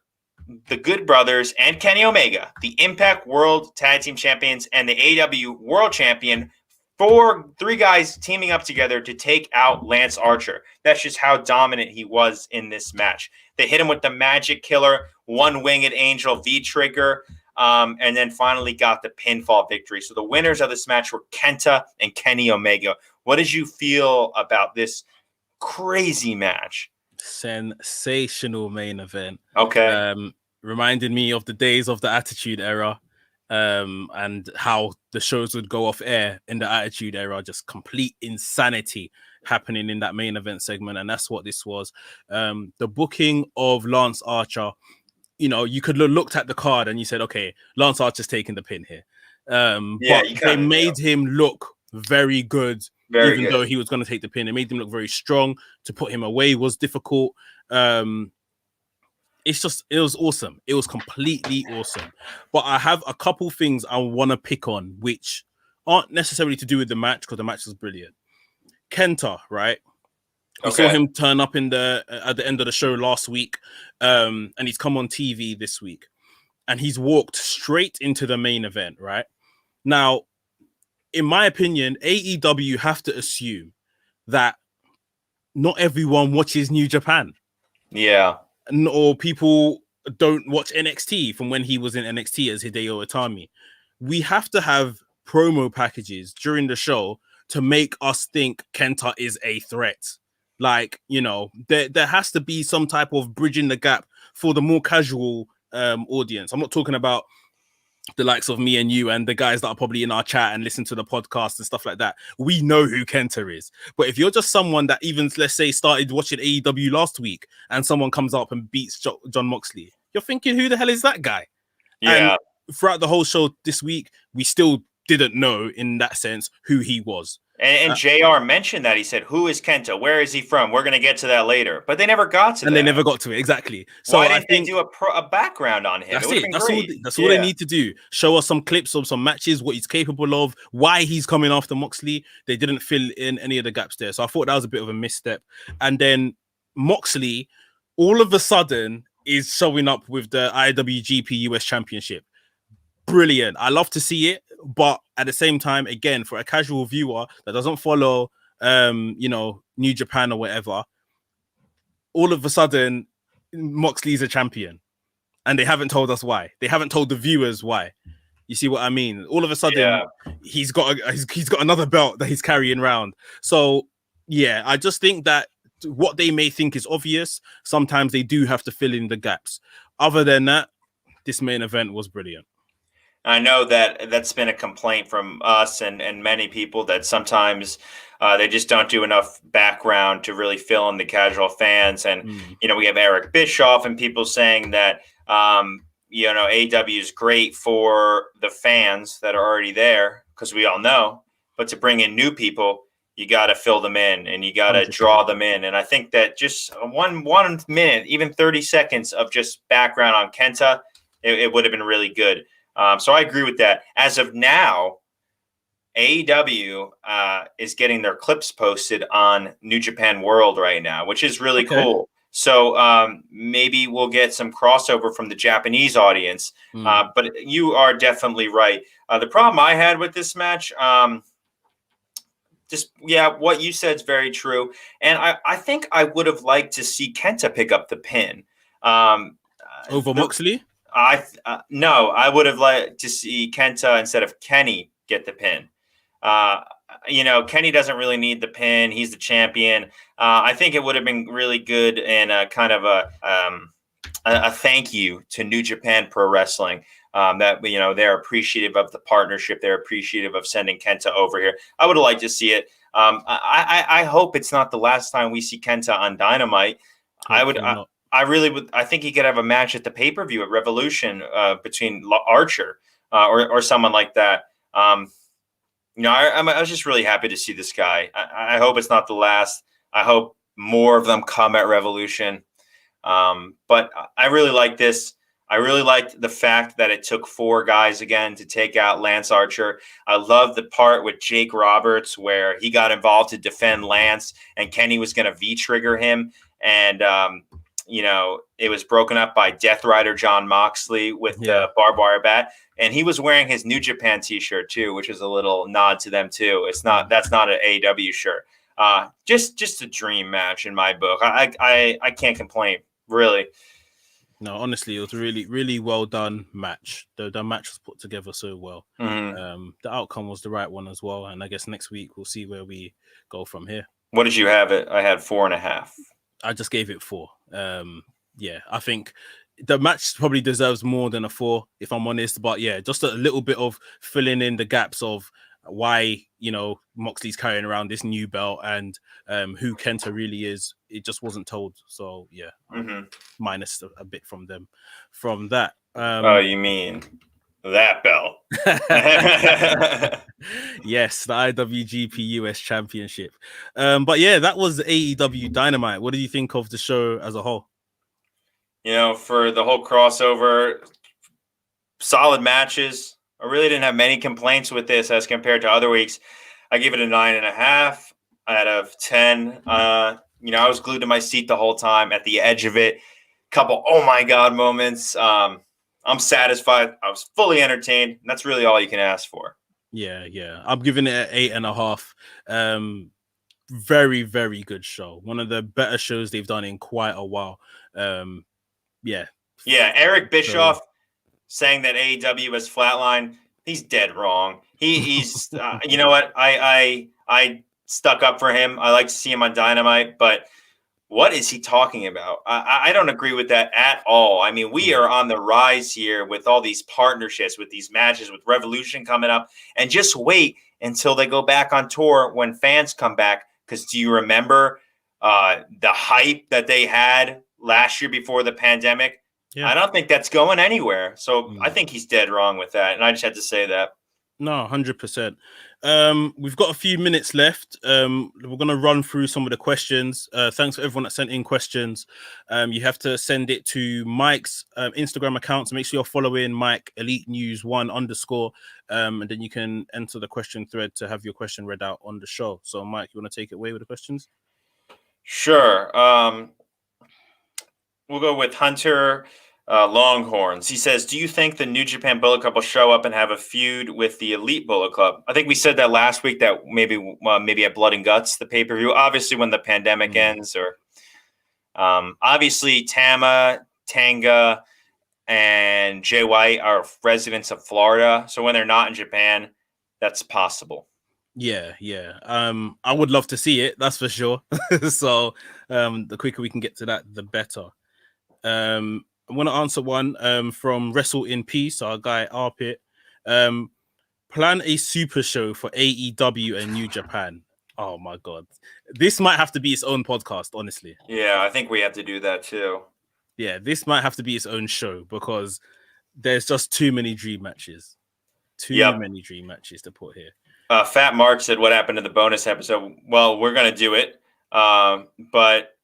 B: the Good Brothers and Kenny Omega, the Impact World Tag Team Champions and the AEW World Champion, three guys teaming up together to take out Lance Archer. That's just how dominant he was in this match. They hit him with the Magic Killer, one-winged angel V-trigger, and then finally got the pinfall victory. So the winners of this match were Kenta and Kenny Omega. What did you feel about this crazy match?
A: Sensational main event.
B: Okay.
A: Reminded me of the days of the Attitude Era, and how the shows would go off air in the Attitude Era. Just complete insanity happening in that main event segment, and that's what this was. The booking of Lance Archer, you could have looked at the card and you said, okay, Lance Archer's taking the pin here. But they made him look very good. Even though he was going to take the pin, it made him look very strong. To put him away was difficult. It was awesome. It was completely awesome. But I have a couple things I want to pick on, which aren't necessarily to do with the match, because the match was brilliant. Kenta, right? We saw him turn up at the end of the show last week, and he's come on TV this week, and he's walked straight into the main event, right? Now, in my opinion, AEW have to assume that not everyone watches New Japan.
B: Yeah.
A: Or people don't watch NXT from when he was in NXT as Hideo Itami. We have to have promo packages during the show to make us think Kenta is a threat. Like, there has to be some type of bridging the gap for the more casual audience. I'm not talking about the likes of me and you and the guys that are probably in our chat and listen to the podcast and stuff like that. We know who Kenta is. But if you're just someone that even, let's say, started watching AEW last week and someone comes up and beats Jon Moxley, you're thinking, who the hell is that guy?
B: Yeah.
A: And throughout the whole show this week, we still didn't know, in that sense, who he was.
B: And JR mentioned that. He said, "Who is Kenta? Where is he from? We're going to get to that later." But they never got to that.
A: And they never got to it. Exactly. So
B: why
A: I
B: didn't
A: think
B: they do a background on him? It would have been great.
A: That's all they need to do. Show us some clips of some matches, what he's capable of, why he's coming after Moxley. They didn't fill in any of the gaps there. So I thought that was a bit of a misstep. And then Moxley, all of a sudden, is showing up with the IWGP US Championship. Brilliant. I love to see it. But at the same time, again, for a casual viewer that doesn't follow, New Japan or whatever, all of a sudden, Moxley's a champion. And they haven't told us why. They haven't told the viewers why. You see what I mean? All of a sudden, he's got another belt that he's carrying around. So, yeah, I just think that what they may think is obvious, sometimes they do have to fill in the gaps. Other than that, this main event was brilliant.
B: I know that's been a complaint from us and many people that sometimes they just don't do enough background to really fill in the casual fans. And, we have Eric Bischoff and people saying that, AEW is great for the fans that are already there, because we all know, but to bring in new people, you got to fill them in and you got to draw them in. And I think that just one minute, even 30 seconds of just background on Kenta, it would have been really good. So I agree with that. As of now, AEW is getting their clips posted on New Japan World right now, which is really cool. So maybe we'll get some crossover from the Japanese audience. But you are definitely right. The problem I had with this match, what you said is very true. And I think I would have liked to see Kenta pick up the pin.
A: Over Moxley?
B: No, I would have liked to see Kenta instead of Kenny get the pin. Kenny doesn't really need the pin. He's the champion. I think it would have been really good and kind of a thank you to New Japan Pro Wrestling. That they're appreciative of the partnership. They're appreciative of sending Kenta over here. I would have liked to see it. I hope it's not the last time we see Kenta on Dynamite. I really would. I think he could have a match at the pay-per-view at Revolution between Archer or someone like that. I was just really happy to see this guy. I hope it's not the last. I hope more of them come at Revolution. But I really like this. I really liked the fact that it took 4 guys again to take out Lance Archer. I love the part with Jake Roberts where he got involved to defend Lance and Kenny was going to V-trigger him. And, it was broken up by Death Rider John Moxley with the barbed wire bat. And he was wearing his New Japan t-shirt too, which is a little nod to them too. That's not an AEW shirt. Just a dream match in my book. I can't complain, really.
A: No, honestly, it was a really, really well done match. The match was put together so well. The outcome was the right one as well. And I guess next week we'll see where we go from here.
B: What did you have it? I had 4.5.
A: I just gave it 4. I think the match probably deserves more than a 4, if I'm honest. But yeah, just a little bit of filling in the gaps of why, Moxley's carrying around this new belt and who Kenta really is. It just wasn't told. So yeah, minus a bit from them. From that.
B: You mean that belt?
A: Yes, the IWGP US Championship. But yeah, that was AEW Dynamite. What do you think of the show as a whole?
B: For the whole crossover, solid matches. I really didn't have many complaints with this as compared to other weeks. I gave it a 9.5 out of 10. I was glued to my seat the whole time, at the edge of it. Couple oh my god moments. I'm satisfied. I was fully entertained. And that's really all you can ask for.
A: Yeah. I'm giving it an 8.5. Very, very good show. One of the better shows they've done in quite a while.
B: Eric Bischoff saying that AEW is flatline. He's dead wrong. He's you know what? I stuck up for him. I like to see him on Dynamite, but what is he talking about? I don't agree with that at all. I mean, we are on the rise here with all these partnerships, with these matches, with Revolution coming up, and just wait until they go back on tour when fans come back. Because do you remember the hype that they had last year before the pandemic? Yeah. I don't think that's going anywhere. So I think he's dead wrong with that. And I just had to say that.
A: No, 100%. We've got a few minutes left. We're going to run through some of the questions. Thanks for everyone that sent in questions. You have to send it to Mike's Instagram account. So make sure you're following Mike Elite News 1 _ and then you can enter the question thread to have your question read out on the show. So Mike, you want to take it away with the questions?
B: Sure. We'll go with Hunter Longhorns. He says, do you think the New Japan Bullet Club will show up and have a feud with the Elite Bullet Club? I think we said that last week, that maybe at Blood and Guts, the pay-per-view, obviously when the pandemic ends, or obviously Tama, Tanga, and Jay White are residents of Florida. So when they're not in Japan, that's possible.
A: Yeah. I would love to see it, that's for sure. So the quicker we can get to that, the better. I want to answer one from Wrestle in Peace, our guy Arpit. Plan a super show for AEW and New Japan. Oh my god, this might have to be its own podcast, honestly.
B: Yeah, I think we have to do that too.
A: Yeah, this might have to be its own show because there's just too many dream matches. Too many dream matches to put here.
B: Fat Mark said, what happened to the bonus episode? Well, we're going to do it, but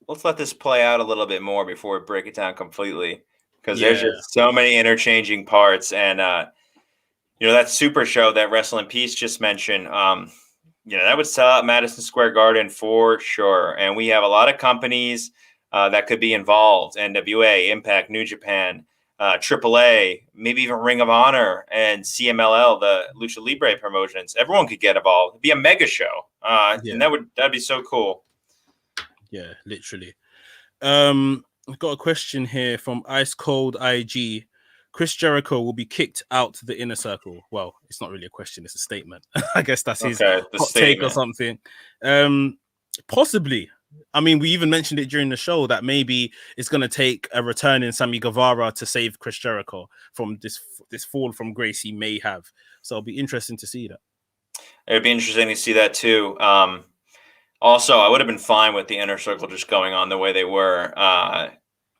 B: let's let this play out a little bit more before we break it down completely, because there's just so many interchanging parts. And, that super show that Wrestle in Peace just mentioned, that would sell out Madison Square Garden for sure. And we have a lot of companies that could be involved. NWA, Impact, New Japan, AAA, maybe even Ring of Honor and CMLL, the Lucha Libre promotions. Everyone could get involved. It'd be a mega show. And that'd be so cool.
A: Yeah, literally. I've got a question here from Ice Cold IG. Chris Jericho will be kicked out to the Inner Circle. Well, it's not really a question, it's a statement. I guess that's his hot take or something. Possibly. I mean, we even mentioned it during the show that maybe it's going to take a return in Sammy Guevara to save Chris Jericho from this fall from grace he may have. So it'll be interesting to see that.
B: It'd be interesting to see that too. Also, I would have been fine with the Inner Circle just going on the way they were,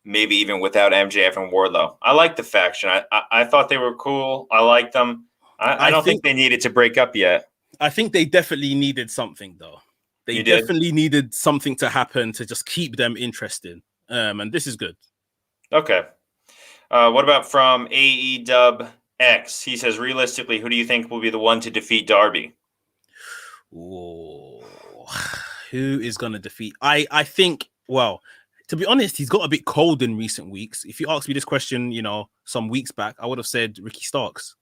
B: maybe even without MJF and Wardlow. I like the faction. I thought they were cool. I liked them. I don't think they needed to break up yet.
A: I think they definitely needed something, though. They definitely needed something to happen to just keep them interested. And this is good. Okay.
B: What about from AEW X? He says, realistically, who do you think will be the one to defeat Darby?
A: Ooh. Who is going to defeat? I think, well, to be honest, he's got a bit cold in recent weeks. If you asked me this question, some weeks back, I would have said Ricky Starks.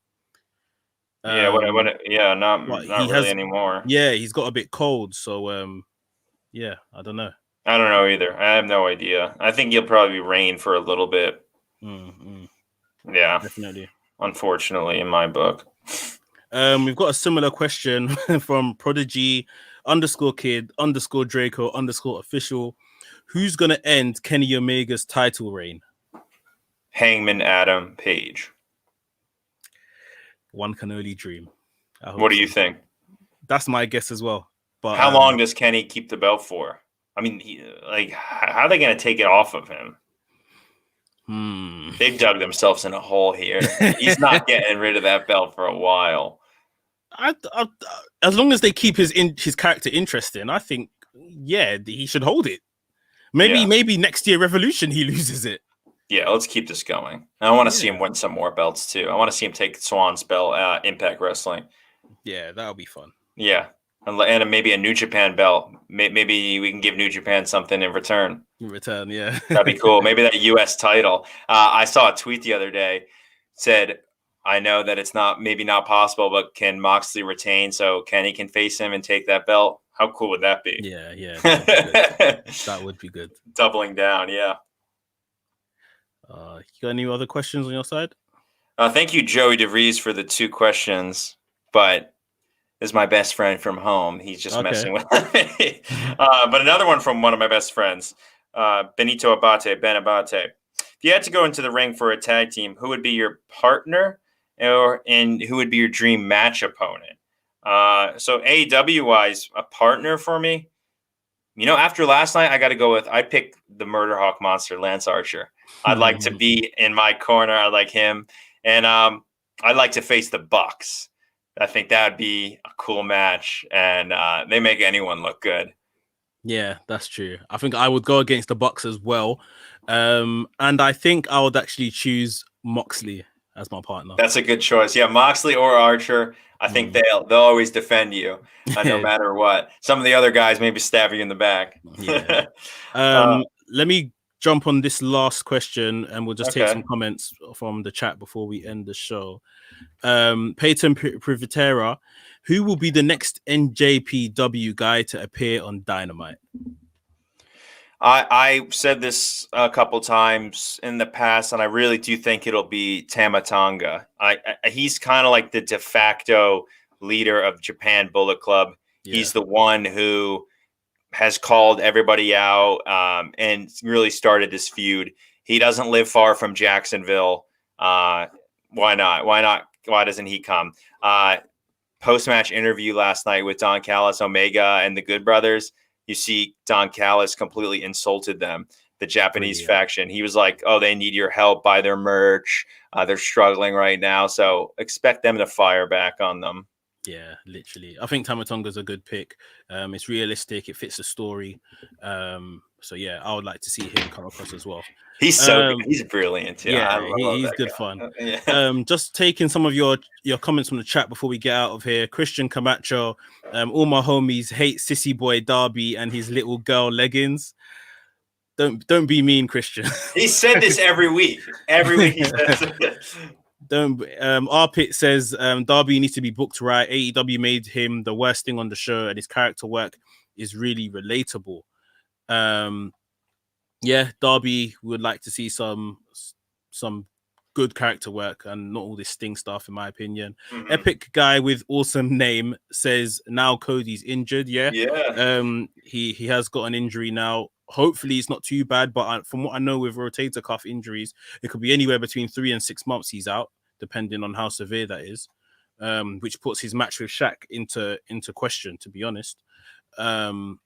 B: Not really anymore.
A: Yeah, he's got a bit cold. So, I don't know.
B: I don't know either. I have no idea. I think he'll probably reign for a little bit. Yeah,
A: definitely.
B: Unfortunately, in my book.
A: We've got a similar question from Prodigy _kid _Draco _official. Who's going to end Kenny Omega's title reign?
B: Hangman Adam Page.
A: One can only dream.
B: What do you think?
A: That's my guess as well. But
B: how long does Kenny keep the belt for? I mean, how are they going to take it off of him? They've dug themselves in a hole here. He's not getting rid of that belt for a while.
A: As long as they keep his character interesting, I think, he should hold it. Maybe next year Revolution he loses it.
B: Yeah, let's keep this going. I want to see him win some more belts too. I want to see him take Swan's belt, Impact Wrestling.
A: Yeah, that'll be fun.
B: Yeah, and maybe a New Japan belt. Maybe we can give New Japan something in return.
A: Yeah.
B: That'd be cool. Maybe that U.S. title. I saw a tweet the other day said, I know that it's not possible, but can Moxley retain so Kenny can face him and take that belt? How cool would that be?
A: Yeah. That would be good.
B: Doubling down, yeah.
A: You got any other questions on your side?
B: Thank you, Joey DeVries, for the 2 questions. But this is my best friend from home. He's just messing with me. But another one from one of my best friends, Benito Abate, Ben Abate. If you had to go into the ring for a tag team, who would be your partner and who would be your dream match opponent? So AEW-wise, a partner for me, after last night, I picked the Murder Hawk Monster, Lance Archer. I'd like to be in my corner. I like him. And I'd like to face the Bucks. I think that would be a cool match, and they make anyone look good.
A: Yeah, that's true. I think I would go against the Bucks as well. And I think I would actually choose Moxley as my partner.
B: That's a good choice. Yeah, Moxley or Archer. I think they'll always defend you no matter what. Some of the other guys maybe stab you in the back.
A: Yeah. Let me jump on this last question, and we'll just take some comments from the chat before we end the show. Peyton Privitera, who will be the next NJPW guy to appear on Dynamite?
B: I said this a couple times in the past, and I really do think it'll be Tama Tonga. He's kind of like the de facto leader of Japan Bullet Club. Yeah. He's the one who has called everybody out and really started this feud. He doesn't live far from Jacksonville. Why not? Why doesn't he come? Post-match interview last night with Don Callis, Omega, and the Good Brothers. You see Don Callis completely insulted them, the Japanese faction. He was like, oh, they need your help, buy their merch. They're struggling right now. So expect them to fire back on them.
A: Yeah, literally. I think Tama Tonga's a good pick. It's realistic. It fits the story. So, yeah, I would like to see him come across as well.
B: He's so good. He's brilliant.
A: Yeah, he's good fun. Yeah. Just taking some of your comments from the chat before we get out of here. Christian Camacho, all my homies hate Sissy Boy Darby and his little girl leggings. Don't be mean, Christian.
B: He said this every week. Every week he says this.
A: Arpit says Darby needs to be booked right. AEW made him the worst thing on the show, and his character work is really relatable. Yeah, Darby would like to see some good character work and not all this Sting stuff, in my opinion. Mm-hmm. Epic guy with awesome name says now Cody's injured. Yeah. He has got an injury now. Hopefully it's not too bad, but from what I know with rotator cuff injuries, it could be anywhere between 3 and 6 months he's out, depending on how severe that is, which puts his match with Shaq into question, to be honest.
B: Well,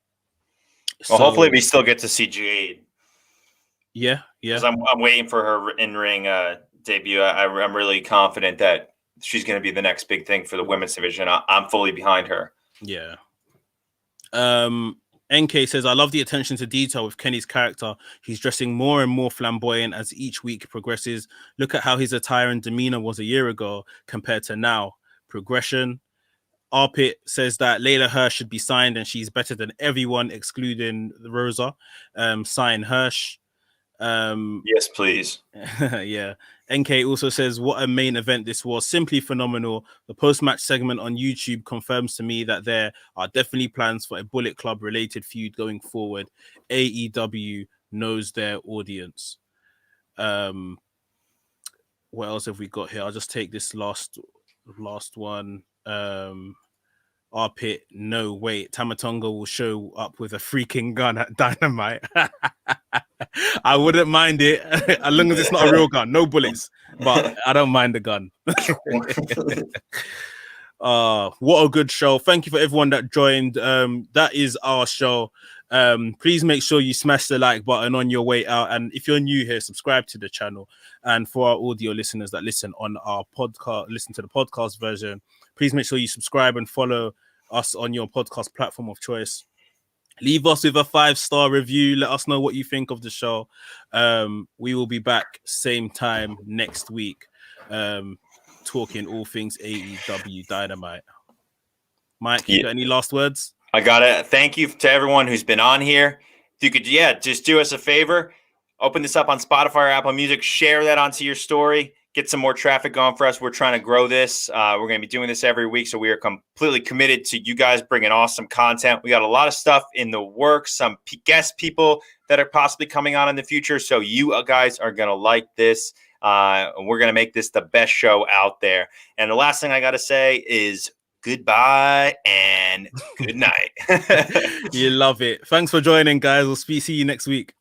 B: hopefully we still get to see Jade.
A: Yeah.
B: Because I'm waiting for her in-ring debut. I'm really confident that she's going to be the next big thing for the women's division. I'm fully behind her.
A: Yeah. NK says, I love the attention to detail with Kenny's character. He's dressing more and more flamboyant as each week progresses. Look at how his attire and demeanor was a year ago compared to now. Progression. Arpit says that Layla Hirsch should be signed and she's better than everyone, excluding Rosa. Sign Hirsch.
B: Yes, please.
A: Yeah. NK also says, what a main event this was. Simply phenomenal. The post-match segment on YouTube confirms to me that there are definitely plans for a Bullet Club related feud going forward. AEW knows their audience. What else have we got here? I'll just take this last one. Arpit, no, wait. Tama Tonga will show up with a freaking gun at Dynamite. I wouldn't mind it as long as it's not a real gun, no bullets, but I don't mind the gun. What a good show. Thank you for everyone that joined. That is our show. Please make sure you smash the like button on your way out, and if you're new here, subscribe to the channel. And for our audio listeners that listen on our podcast, listen to the podcast version, please make sure you subscribe and follow us on your podcast platform of choice. Leave us with a 5-star review. Let us know what you think of the show. We will be back same time next week, talking all things AEW Dynamite. Mike, you got any last words?
B: I got it. Thank you to everyone who's been on here. If you could, just do us a favor. Open this up on Spotify or Apple Music. Share that onto your story. Get some more traffic going for us. We're trying to grow this. We're going to be doing this every week, so we are completely committed to you guys bringing awesome content. We got a lot of stuff in the works, some guest people that are possibly coming on in the future, so you guys are going to like this. We're going to make this the best show out there. And the last thing I got to say is goodbye and good night.
A: You love it. Thanks for joining, guys. We'll see you next week.